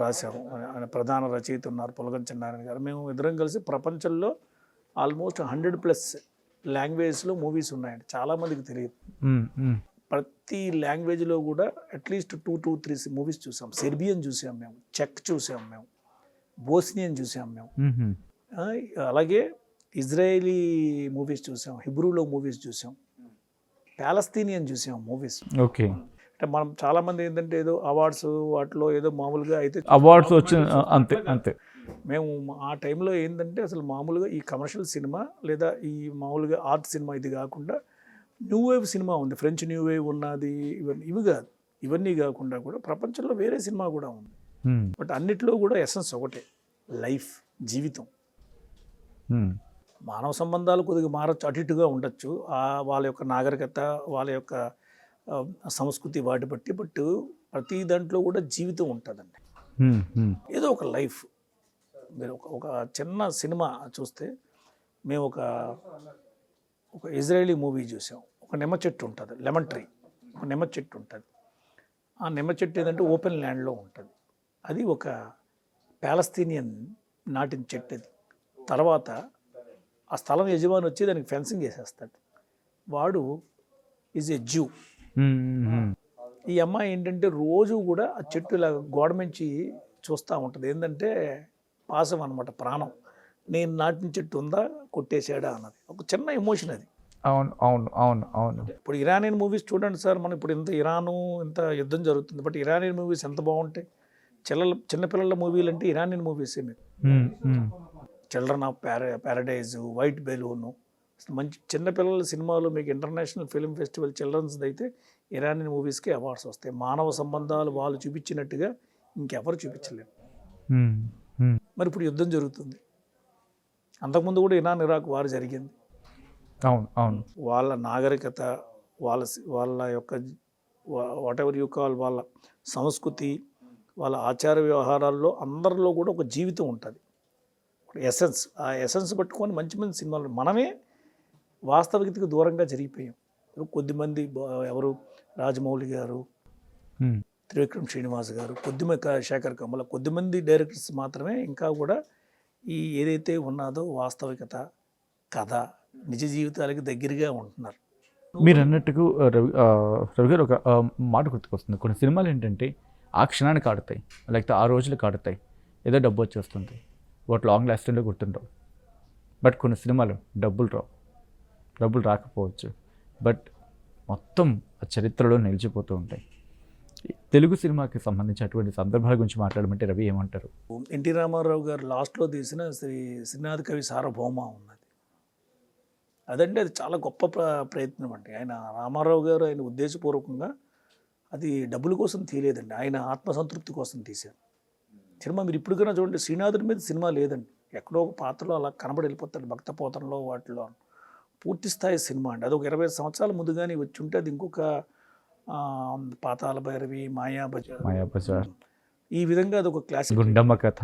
రాశాము. ఆయన ప్రధాన రచయిత ఉన్నారు పులగం చిన్నారాయణ గారు. మేము ఇద్దరం కలిసి ప్రపంచంలో ఆల్మోస్ట్ 100+ లాంగ్వేజ్లో మూవీస్ ఉన్నాయండి. చాలామందికి తెలియదు. ప్రతి లాంగ్వేజ్లో కూడా అట్లీస్ట్ 2 to 3 మూవీస్ చూసాం. సెర్బియన్ చూసాం మేము, చెక్ చూసాం మేము, బోస్నియన్ చూసాం మేము, అలాగే ఇజ్రాయేలీ మూవీస్ చూసాం, హిబ్రూలో మూవీస్ చూసాం, ప్యాలస్తీనియన్ చూసాం మూవీస్. ఓకే. అంటే మనం చాలామంది ఏంటంటే ఏదో అవార్డ్స్ వాటిలో ఏదో మామూలుగా అయితే అవార్డ్స్ వచ్చిన అంతే అంతే. మేము ఆ టైంలో ఏంటంటే అసలు మామూలుగా ఈ కమర్షియల్ సినిమా లేదా ఈ మామూలుగా ఆర్ట్ సినిమా ఇది కాకుండా న్యూ వేవ్ సినిమా ఉంది, ఫ్రెంచ్ న్యూ వేవ్ ఉన్నది, ఇవి కాదు, ఇవన్నీ కాకుండా కూడా ప్రపంచంలో వేరే సినిమా కూడా ఉంది. బట్ అన్నిట్లో కూడా ఎసెన్స్ ఒకటే, లైఫ్, జీవితం. మానవ సంబంధాలు కొద్దిగా మారచ్చు, అటు ఇటుగా ఉండొచ్చు, వాళ్ళ యొక్క నాగరికత, వాళ్ళ యొక్క సంస్కృతి వాటి బట్టి. బట్ ప్రతి దాంట్లో కూడా జీవితం ఉంటుందండి, ఏదో ఒక లైఫ్. మీరు ఒక చిన్న సినిమా చూస్తే మేము ఒక ఇజ్రాయేలీ మూవీ చూసాం. ఒక నిమ్మ చెట్టు ఉంటుంది, లెమన్ ట్రీ, ఒక నిమ్మ చెట్టు ఉంటుంది. ఆ నిమ్మ చెట్టు ఏదంటే ఓపెన్ ల్యాండ్లో ఉంటుంది. అది ఒక ప్యాలస్తీనియన్ నాటిన చెట్టు. అది తర్వాత ఆ స్థలం యజమాని వచ్చి దానికి ఫెన్సింగ్ వేసేస్తాడు. వాడు ఈజ్ ఏ జ్యూ. ఈ అమ్మాయి ఏంటంటే రోజు కూడా ఆ చెట్టు ఇలా గోడ నుంచి చూస్తూ ఉంటుంది. ఏంటంటే పాసం అనమాట, ప్రాణం. నేను నాటిన చెట్టు ఉందా, కొట్టేశాడా అన్నది ఒక చిన్న ఎమోషన్ అది. అవును అవును అవును అవును. ఇప్పుడు ఇరానియన్ మూవీస్ చూడండి సార్, మనం ఇప్పుడు ఇంత ఇంత యుద్ధం జరుగుతుంది, బట్ ఇరానియన్ మూవీస్ ఎంత బాగుంటాయి. చిన్నపిల్లల మూవీలు అంటే ఇరానియన్ మూవీసే. మీకు children of Paradise, white balloon, మంచి చిన్నపిల్లల సినిమాలు మీకు ఇంటర్నేషనల్ ఫిల్మ్ ఫెస్టివల్ చిల్డ్రన్స్ది అయితే ఇరానియన్ మూవీస్కి అవార్డ్స్ వస్తాయి. మానవ సంబంధాలు వాళ్ళు చూపించినట్టుగా ఇంకెవరు చూపించలేరు. మరి ఇప్పుడు యుద్ధం జరుగుతుంది. అంతకుముందు కూడా ఇరాన్ ఇరాక్ వార్ జరిగింది. అవును అవును. వాళ్ళ నాగరికత, వాళ్ళ యొక్క వాట్ ఎవర్ యూ కాల్, వాళ్ళ సంస్కృతి, వాళ్ళ ఆచార వ్యవహారాల్లో అందరిలో కూడా ఒక జీవితం ఉంటుంది, ఎసెన్స్. ఆ ఎసెన్స్ పట్టుకొని మంచి మంచి సినిమాలు. మనమే వాస్తవికతకు దూరంగా జరిగిపోయాం. కొద్దిమంది ఎవరు, రాజమౌళి గారు, త్రివిక్రమ్ శ్రీనివాస్ గారు, కొద్దిమంది శేఖర్ కమల, కొద్దిమంది డైరెక్టర్స్ మాత్రమే ఇంకా కూడా ఈ ఏదైతే ఉన్నదో వాస్తవికత, కథ, నిజ జీవితాలకి దగ్గరగా ఉంటున్నారు. మీరు అన్నట్టుకు రవి గారు ఒక మాట గుర్తుకొస్తుంది. కొన్ని సినిమాలు ఏంటంటే ఆ క్షణానికి ఆడుతాయి, లేకపోతే ఆ రోజులకు ఆడుతాయి, ఏదో డబ్బు వచ్చేస్తుంది, వాటి లాంగ్ లాస్టింగ్లో గుర్తుండవు. బట్ కొన్ని సినిమాలు డబ్బులు రాకపోవచ్చు, బట్ మొత్తం ఆ చరిత్రలో నిలిచిపోతూ ఉంటాయి. తెలుగు సినిమాకి సంబంధించి అటువంటి సందర్భాల గురించి మాట్లాడమంటే రవి ఏమంటారు? ఎన్టీ రామారావు గారు లాస్ట్లో తీసిన శ్రీనాథ కవి సార్వభౌమ ఉన్నది. అదంటే అది చాలా గొప్ప ప్రయత్నం అండి. ఆయన రామారావు గారు ఆయన ఉద్దేశపూర్వకంగా అది డబ్బుల కోసం తీయలేదండి, ఆయన ఆత్మసంతృప్తి కోసం తీశారు సినిమా. మీరు ఇప్పటికైనా చూడండి, శ్రీనాథుడి మీద సినిమా లేదండి, ఎక్కడో ఒక పాత్రలో అలా కనబడి వెళ్ళిపోతాడు, భక్త పోతనలో వాటిలో. పూర్తి స్థాయి సినిమా అండి. అది ఒక 20 సంవత్సరాల ముందుగానే వచ్చి ఉంటే అది ఇంకొక పాతాళ భైరవి, మాయాబజార్, ఈ విధంగా అది ఒక క్లాసిక్, గుండమ్మ కథ,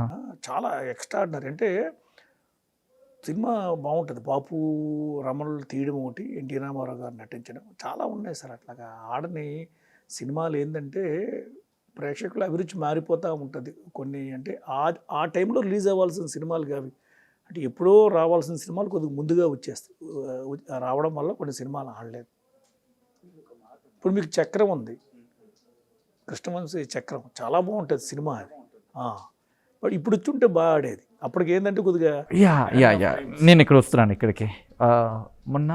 చాలా ఎక్స్ట్రాడినరీ. అంటే సినిమా బాగుంటుంది. బాపు రమణులు తీయడం ఒకటి, ఎన్టీ రామారావు గారు నటించడం, చాలా ఉన్నాయి సార్. అట్లాగా ఆడని సినిమాలు ఏంటంటే ప్రేక్షకుల అభిరుచి మారిపోతూ ఉంటుంది. కొన్ని అంటే ఆ టైంలో రిలీజ్ అవ్వాల్సిన సినిమాలు కావి, అంటే ఎప్పుడో రావాల్సిన సినిమాలు కొద్దిగా ముందుగా వచ్చేస్తాయి. రావడం వల్ల కొన్ని సినిమాలు ఆడలేదు. ఇప్పుడు మీకు చక్రం ఉంది, కృష్ణవంశీ చక్రం, చాలా బాగుంటుంది సినిమా అది. బట్ ఇప్పుడు వచ్చుంటే బాగా ఆడేది. అప్పటికి ఏంటంటే కొద్దిగా నేను ఇక్కడ వస్తున్నాను ఇక్కడికి. మొన్న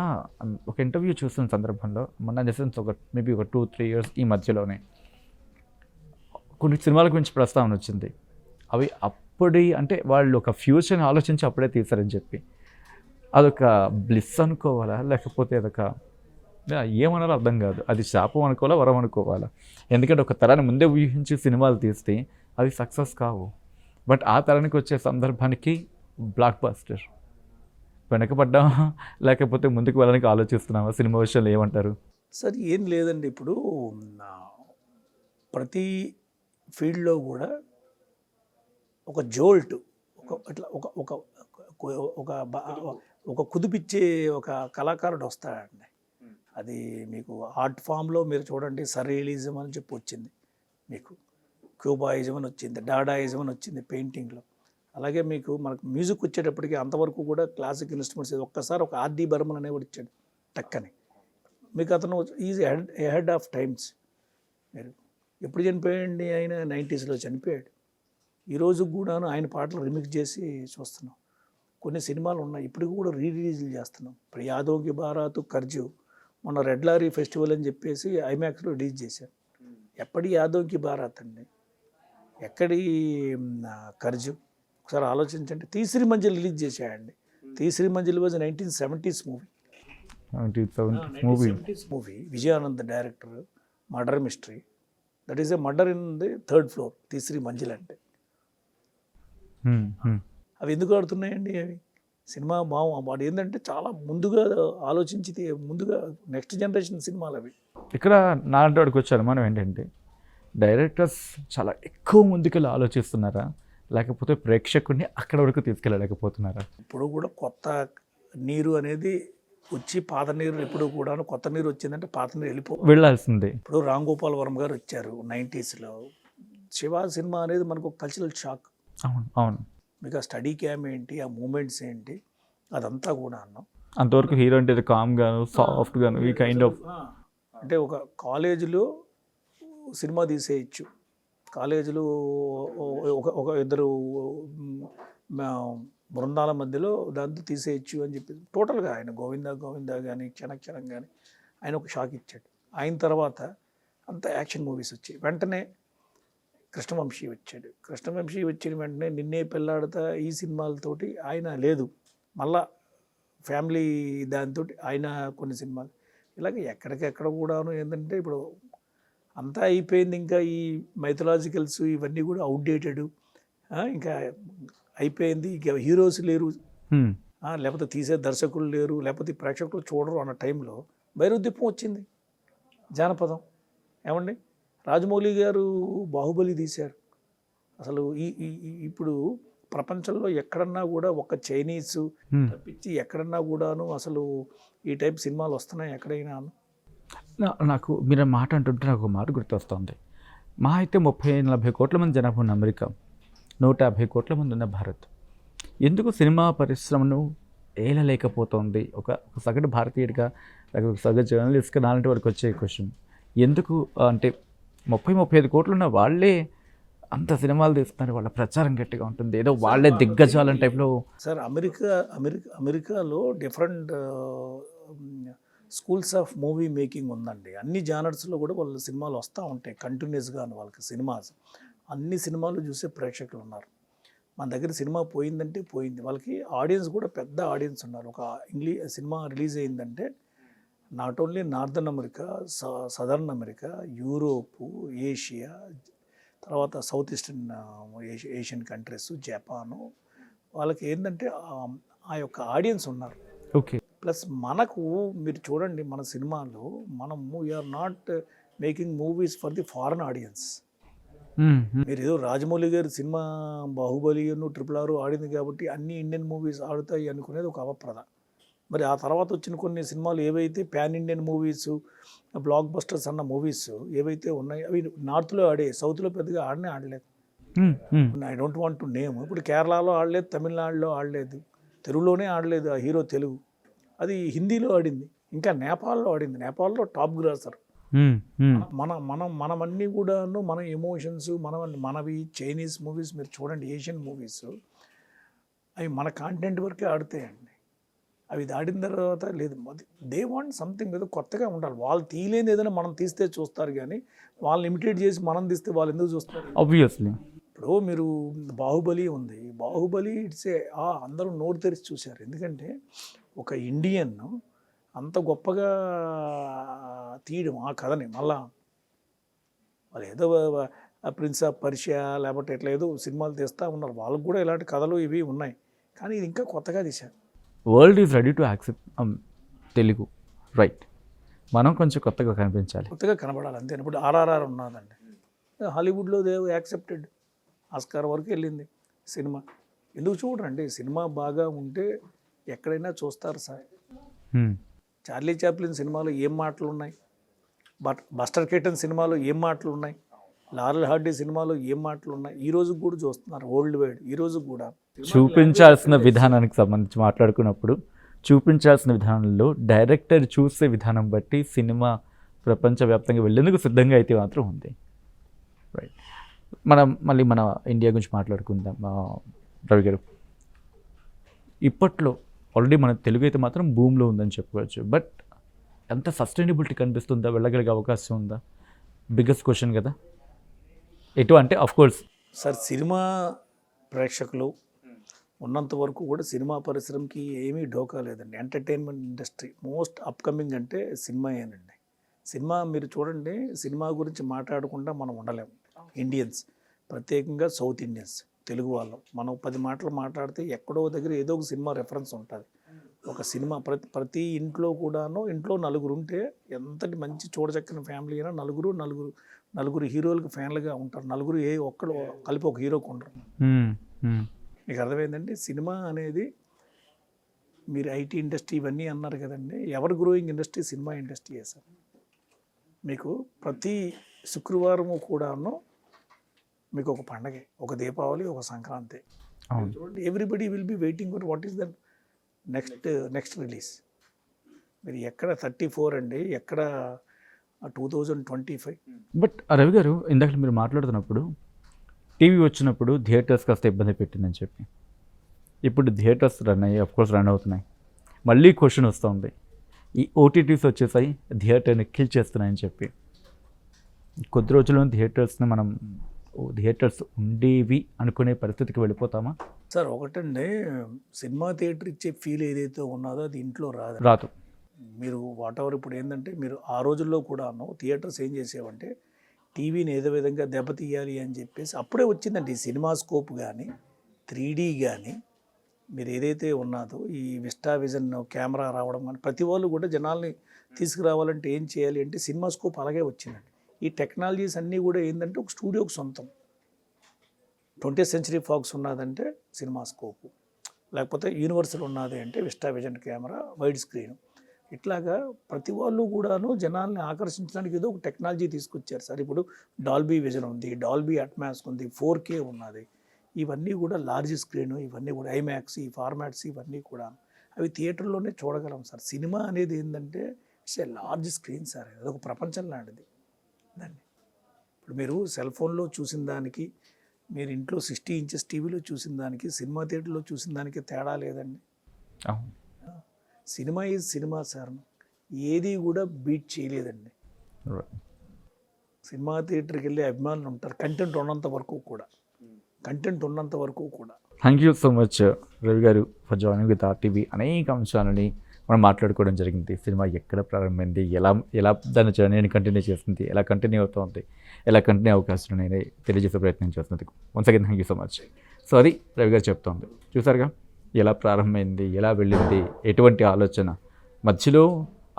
ఒక ఇంటర్వ్యూ చూస్తున్న సందర్భంలో, మొన్న జస్ట్ ఒక మేబీ ఒక 2-3 years ఈ మధ్యలోనే కొన్ని సినిమాల గురించి ప్రస్తావన వచ్చింది. అవి అప్పటి అంటే వాళ్ళు ఒక ఫ్యూచర్ని ఆలోచించి అప్పుడే తీశారని చెప్పి, అదొక బ్లిస్ అనుకోవాలా, లేకపోతే అదొక ఏమనాలో అర్థం కాదు. అది శాపం అనుకోవాలా, వరం అనుకోవాలా? ఎందుకంటే ఒక తరాన్ని ముందే ఊహించి సినిమాలు తీస్తే అవి సక్సెస్ కావు. బట్ ఆ తరానికి వచ్చే సందర్భానికి బ్లాక్ బస్టర్. వెనకబడ్డామా లేకపోతే ముందుకు వెళ్ళడానికి ఆలోచిస్తున్నామా? సినిమా విషయంలో ఏమంటారు సార్? ఏం లేదండి, ఇప్పుడు ప్రతి ఫీల్డ్లో కూడా ఒక జోల్ట్, ఒక కుదిపిచ్చే ఒక కళాకారుడు వస్తాడండి. అది మీకు ఆర్ట్ ఫామ్లో మీరు చూడండి, సర్రియలిజం అని చెప్పి వచ్చింది మీకు. క్యూబాయిజం అని వచ్చింది, డాడాయిజం అని వచ్చింది పెయింటింగ్లో. అలాగే మీకు మనకు మ్యూజిక్ వచ్చేటప్పటికి అంతవరకు కూడా క్లాసిక్ ఇన్స్ట్రుమెంట్స్ ఒక్కసారి ఒక ఆర్డి బర్మన్ అనేవాడు ఇచ్చాడు టక్కని. మీకు అతను ఈజ్ హెడ్ ఆఫ్ టైమ్స్. మీరు ఎప్పుడు చనిపోయాడండి ఆయన? 90sలో చనిపోయాడు. ఈరోజు కూడాను ఆయన పాటలు రిమిక్స్ చేసి చూస్తున్నాం. కొన్ని సినిమాలు ఉన్నాయి ఇప్పటికి కూడా రిలీజ్లు చేస్తున్నాం. ఇప్పుడు యాదవ్కి బారాతు కర్జు మొన్న రెడ్ లారీ ఫెస్టివల్ అని చెప్పేసి ఐమాక్స్లో రిలీజ్ చేశారు. ఎప్పటి యాదవ్కి బారాత్ అండి, ఎక్కడి కర్జు? ఒకసారి ఆలోచించండి. తీసిరి Manzil release చేశాయండి. తీసిరి Manzil was 1970s movie. 1970s movie. Vijayanand director, murder mystery. That is a murder in the 3rd floor. తీసిరి Manzil అంటే అవి ఎందుకు ఆడుతున్నాయండి? అవి సినిమా వాడు ఏంటంటే చాలా ముందుగా ఆలోచించి ముందుగా నెక్స్ట్ జనరేషన్ సినిమాలు అవి. ఇక్కడ నాలాంటి వాడికి వచ్చారు మనం ఏంటంటే డైరెక్టర్స్ చాలా ఎక్కువ ముందుకెళ్ళి ఆలోచిస్తున్నారా, లేకపోతే ప్రేక్షకుడిని అక్కడ వరకు తీసుకెళ్ళలేకపోతున్నారా? ఇప్పుడు కూడా కొత్త నీరు అనేది వచ్చి పాత నీరు ఎప్పుడు కూడా కొత్త నీరు వచ్చిందంటే పాత నీరు వెళ్ళాల్సిందే. ఇప్పుడు రామ్ గోపాల్ వర్మ గారు వచ్చారు 90sలో. శివ సినిమా అనేది మనకు ఒక కల్చరల్ షాక్. అవును అవును. మీకు ఆ స్టడీ క్యామ్ ఏంటి, ఆ మూమెంట్స్ ఏంటి, అదంతా కూడా అన్నాం. అంతవరకు హీరో అంటే కామ్ గాను సాఫ్ట్ గాను ఈ కైండ్ ఆఫ్, అంటే ఒక కాలేజీలో సినిమా తీసేయచ్చు, కాలేజీలో ఒక ఇద్దరు బృందాల మధ్యలో దాంతో తీసేయచ్చు అని చెప్పి టోటల్గా ఆయన గోవిందా కానీ క్షణక్షణం కానీ ఆయన ఒక షాక్ ఇచ్చాడు. ఆయన తర్వాత అంతా యాక్షన్ మూవీస్ వచ్చాయి. వెంటనే కృష్ణవంశీ వచ్చాడు. కృష్ణవంశీ వచ్చిన వెంటనే నిన్నే పెళ్ళాడతా ఈ సినిమాలతోటి ఆయన లేదు, మళ్ళా ఫ్యామిలీ దాంతో ఆయన కొన్ని సినిమాలు ఇలాగ ఎక్కడికెక్కడ కూడాను ఏంటంటే ఇప్పుడు అంతా అయిపోయింది. ఇంకా ఈ మైథలాజికల్స్ ఇవన్నీ కూడా అవుట్డేటెడ్, ఇంకా అయిపోయింది. ఇక హీరోస్ లేరు, లేకపోతే తీసే దర్శకులు లేరు, లేకపోతే ప్రేక్షకులు చూడరు అన్న టైంలో భైరవదీపం వచ్చింది, జానపదం. ఏమండి, రాజమౌళి గారు బాహుబలి తీశారు. అసలు ఇప్పుడు ప్రపంచంలో ఎక్కడన్నా కూడా ఒక చైనీస్ తప్పించి ఎక్కడన్నా కూడాను అసలు ఈ టైప్ సినిమాలు వస్తున్నాయి ఎక్కడైనా? నాకు మీరు మాట అంటుంటే నాకు ఒక మాట గుర్తొస్తుంది. మా అయితే 30-40 కోట్ల మంది జనాభా ఉన్న అమెరికా, 150 కోట్ల మంది ఉన్న భారత్, ఎందుకు సినిమా పరిశ్రమను ఏలలేకపోతుంది? ఒక సగటు భారతీయుడిగా, లేకపోతే ఒక సగటు జర్నలిస్ట్గా నాలాంటి వరకు వచ్చే క్వశ్చన్, ఎందుకు అంటే 30-35 కోట్లు ఉన్న వాళ్ళే అంత సినిమాలు తీస్తున్నారు, వాళ్ళ ప్రచారం గట్టిగా ఉంటుంది, ఏదో వాళ్ళే దిగ్గజాలం టైప్లో. సార్ అమెరికాలో different schools of movie making ఉందండి. అన్ని జానర్స్లో కూడా వాళ్ళ సినిమాలు వస్తూ ఉంటాయి కంటిన్యూస్గా. వాళ్ళకి సినిమాస్ అన్ని సినిమాలు చూసే ప్రేక్షకులు ఉన్నారు. మన దగ్గర సినిమా పోయిందంటే పోయింది. వాళ్ళకి ఆడియన్స్ కూడా పెద్ద ఆడియన్స్ ఉన్నారు. ఒక సినిమా రిలీజ్ అయిందంటే not only northern America, southern America, Europe, Asia, తర్వాత south eastern Asian countries, Japan, వాళ్ళకి ఏంటంటే ఆ యొక్క ఆడియన్స్ ఉన్నారు. ఓకే. ప్లస్ మనకు మీరు చూడండి, మన సినిమాలు మనం we are not making movies for the foreign audience. మీరు ఏదో రాజమౌళి గారి సినిమా బాహుబలి RRR ఆడింది కాబట్టి అన్ని ఇండియన్ మూవీస్ ఆడుతాయి అనుకునేది ఒక అపప్రద. మరి ఆ తర్వాత వచ్చిన కొన్ని సినిమాలు ఏవైతే pan Indian movies, black busters అన్న మూవీస్ ఏవైతే ఉన్నాయో అవి నార్త్లో ఆడే, సౌత్లో పెద్దగా ఆడలేదు. I don't want to name. ఇప్పుడు కేరళలో ఆడలేదు, తమిళనాడులో ఆడలేదు, తెలుగులోనే ఆడలేదు ఆ హీరో తెలుగు, అది హిందీలో ఆడింది, ఇంకా నేపాల్లో ఆడింది. నేపాల్లో టాప్ గ్రాసర్. మనమన్నీ కూడాను మన ఎమోషన్స్ మనవి చైనీస్ మూవీస్ మీరు చూడండి, ఏషియన్ మూవీస్ అవి మన కాంటెంట్ వరకే ఆడుతాయండి. అవి దాటిన తర్వాత లేదు, దే వాంట్ సంథింగ్ ఏదో కొత్తగా ఉండాలి. వాళ్ళు తీయలేని ఏదైనా మనం తీస్తే చూస్తారు, కానీ వాళ్ళని ఇమిటేట్ చేసి మనం తీస్తే వాళ్ళు ఎందుకు చూస్తారు? ఆబ్వియస్లీ. ఇప్పుడు మీరు బాహుబలి ఉంది, బాహుబలి ఇట్సే అందరూ నోరు తెరిచి చూశారు. ఎందుకంటే ఒక ఇండియన్ అంత గొప్పగా తీయడం ఆ కథని, మళ్ళా వాళ్ళు ఏదో ప్రిన్స్ ఆఫ్ పర్షియా లేకపోతే ఎట్లా ఏదో సినిమాలు తీస్తూ ఉన్నారు, వాళ్ళకు కూడా ఇలాంటి కథలు ఇవి ఉన్నాయి, కానీ ఇది ఇంకా కొత్తగా తీశారు. World is ready to accept Telugu, right? మనం కొంచెం కొత్తగా కనిపించాలి, కొత్తగా కనబడాలి అంతే. ఇప్పుడు RRR ఉన్నదండి, హాలీవుడ్లో దే యాక్సెప్టెడ్, ఆస్కార్ వరకు వెళ్ళింది సినిమా. ఎందుకు చూడరండి? సినిమా బాగా ఉంటే ఎక్కడైనా చూస్తారు సార్. చార్లీ చాప్లిన్ సినిమాలో ఏం మాటలు ఉన్నాయి, బస్టర్ కేటన్ సినిమాలో ఏం మాటలు ఉన్నాయి, లారెల్ హార్డీ సినిమాలో ఏం మాటలు ఉన్నాయి ఈ రోజు కూడా చూస్తున్నారు వరల్డ్ వైడ్ ఈ రోజు కూడా చూపించాల్సిన విధానానికి సంబంధించి మాట్లాడుకున్నప్పుడు చూపించాల్సిన విధానంలో డైరెక్టర్ చూసే విధానం బట్టి సినిమా ప్రపంచవ్యాప్తంగా వెళ్ళేందుకు సిద్ధంగా అయితే మాత్రం ఉంది. రైట్, మనం మళ్ళీ మన ఇండియా గురించి మాట్లాడుకుందాం. రవి గారు, ఇప్పట్లో ఆల్రెడీ మన తెలుగు అయితే మాత్రం భూమిలో ఉందని చెప్పుకోవచ్చు. బట్ ఎంత సస్టైనబిలిటీ కనిపిస్తుందా, వెళ్ళగలిగే అవకాశం ఉందా? బిగ్గెస్ట్ క్వశ్చన్ కదా. ఎటు అంటే కోర్స్ సార్ సినిమా ప్రేక్షకులు ఉన్నంత వరకు కూడా సినిమా పరిశ్రమకి ఏమీ ఢోకా లేదండి. ఎంటర్టైన్మెంట్ ఇండస్ట్రీ మోస్ట్ అప్కమింగ్ అంటే సినిమాయేనండి. సినిమా మీరు చూడండి, సినిమా గురించి మాట్లాడకుండా మనం ఉండలేము. ఇండియన్స్, ప్రత్యేకంగా సౌత్ ఇండియన్స్, తెలుగు వాళ్ళం, మనం 10 మాటలు మాట్లాడితే ఎక్కడో దగ్గర ఏదో ఒక సినిమా రెఫరెన్స్ ఉంటుంది. ఒక సినిమా ప్రతి ఇంట్లో కూడాను, ఇంట్లో నలుగురు ఉంటే ఎంతటి మంచి చూడచక్కని ఫ్యామిలీ అయినా నలుగురు హీరోలకు ఫ్యాన్లుగా ఉంటారు. నలుగురు ఒక్కడు కలిపి ఒక హీరోకి ఉండరు. మీకు అర్థమైందండి. సినిమా అనేది మీరు ఐటీ ఇండస్ట్రీ ఇవన్నీ అన్నారు కదండి, ever growing industry cinema industry sir. మీకు ప్రతి శుక్రవారము కూడాను మీకు ఒక పండగే, ఒక దీపావళి, ఒక సంక్రాంతి. చూడండి, everybody will be waiting for what is the next release. మీరు ఎక్కడ 34 అండి, ఎక్కడ 2025. బట్ రవి గారు, ఇందాక మీరు మాట్లాడుతున్నప్పుడు టీవీ వచ్చినప్పుడు థియేటర్స్ కాస్త ఇబ్బంది పెట్టిందని చెప్పి, ఇప్పుడు థియేటర్స్ రన్ అయ్యి అఫ్కోర్స్ రన్ అవుతున్నాయి. మళ్ళీ క్వశ్చన్ వస్తూ ఉంది, ఈ ఓటీటీస్ వచ్చేసాయి థియేటర్ని కిల్ చేస్తున్నాయని చెప్పి. కొద్ది రోజుల్లో థియేటర్స్ ఉండేవి అనుకునే పరిస్థితికి వెళ్ళిపోతామా? సార్ ఒకటండి, సినిమా థియేటర్ ఇచ్చే ఫీల్ ఏదైతే ఉన్నదో అది ఇంట్లో రాదు. మీరు వాట్ ఎవర్ ఇప్పుడు ఏంటంటే, మీరు ఆ రోజుల్లో కూడాను థియేటర్స్ ఏం చేసేవంటే టీవీని ఏదో విధంగా దెబ్బతీయాలి అని చెప్పేసి అప్పుడే వచ్చిందండి సినిమా స్కోప్ కానీ 3D కానీ మీరు ఏదైతే ఉన్నదో ఈ విస్టా విజన్ కెమెరా రావడం కానీ ప్రతి వాళ్ళు కూడా జనాల్ని తీసుకురావాలంటే ఏం చేయాలి అంటే సినిమా స్కోప్ అలాగే వచ్చిందండి. ఈ టెక్నాలజీస్ అన్నీ కూడా ఏంటంటే ఒక స్టూడియోకి సొంతం. 20th Century Fox ఉన్నదంటే సినిమా స్కోపు, లేకపోతే యూనివర్సల్ ఉన్నది అంటే vista vision camera, wide screen. ఇట్లాగా ప్రతి వాళ్ళు కూడాను జనాల్ని ఆకర్షించడానికి ఏదో ఒక టెక్నాలజీ తీసుకొచ్చారు సార్. ఇప్పుడు డాల్బీ విజన్ ఉంది, డాల్బీ అట్మాస్ ఉంది, 4K ఉన్నది. ఇవన్నీ కూడా లార్జ్ స్క్రీన్, ఇవన్నీ కూడా ఐమాక్స్, ఈ ఫార్మాట్స్ ఇవన్నీ కూడా అవి థియేటర్లోనే చూడగలం సార్. సినిమా అనేది ఏంటంటే it's a large screen sir, అదొక ప్రపంచం లాంటిది దాన్ని. ఇప్పుడు మీరు సెల్ ఫోన్లో చూసిన దానికి, మీరు ఇంట్లో 60 inches టీవీలో చూసిన దానికి, సినిమా థియేటర్లో చూసిన దానికి తేడా లేదండి. సినిమా ఈజ్ సినిమా సార్, ఏది కూడా బీట్ చేయలేదండి. సినిమా థియేటర్కి వెళ్ళే అభిమానులు ఉంటారు, కంటెంట్ ఉన్నంత వరకు కూడా. Thank you so much Ravi గారు ఫర్ జాయినింగ్ విత్ RTV. అనేక అంశాలని మనం మాట్లాడుకోవడం జరిగింది. సినిమా ఎక్కడ ప్రారంభమైంది, ఎలా దాని జర్నీని కంటిన్యూ చేస్తుంది, ఎలా కంటిన్యూ అవుతుంది, ఎలా కంటిన్యూ అవకాశం అనేది తెలియజేసే ప్రయత్నం చేస్తుంది. Once again thank you so much. So అది రవి గారు చెప్తోంది. చూసారుగా ఎలా ప్రారంభమైంది, ఎలా వెళ్ళింది, ఎటువంటి ఆలోచన మధ్యలో.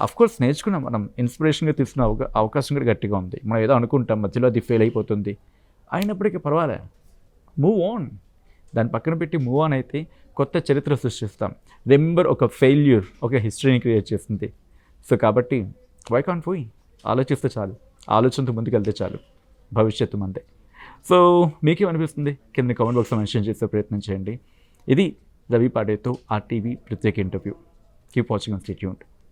అఫ్కోర్స్ నేర్చుకున్నాం మనం, ఇన్స్పిరేషన్గా తీసుకున్న అవకాశం కూడా గట్టిగా ఉంది. మనం ఏదో అనుకుంటాం, మధ్యలో అది ఫెయిల్ అయిపోతుంది, అయినప్పటికీ పర్వాలే, మూవ్ ఆన్. దాన్ని పక్కన పెట్టి మూవ్ ఆన్ అయితే కొత్త చరిత్ర సృష్టిస్తాం. రిమెంబర్, ఒక ఫెయిల్యూర్ ఒక హిస్టరీని క్రియేట్ చేస్తుంది. సో కాబట్టి వై కాంట్ వీ, ఆలోచిస్తే చాలు, ఆలోచనతో ముందుకెళ్తే చాలు, భవిష్యత్తు మందే. సో మీకేమనిపిస్తుంది కింద కామెంట్ బాక్స్లో మెన్షన్ చేసే ప్రయత్నం చేయండి. ఇది రవి పాడేతో RTV ప్రత్యేక interview. Keep watching and stay tuned.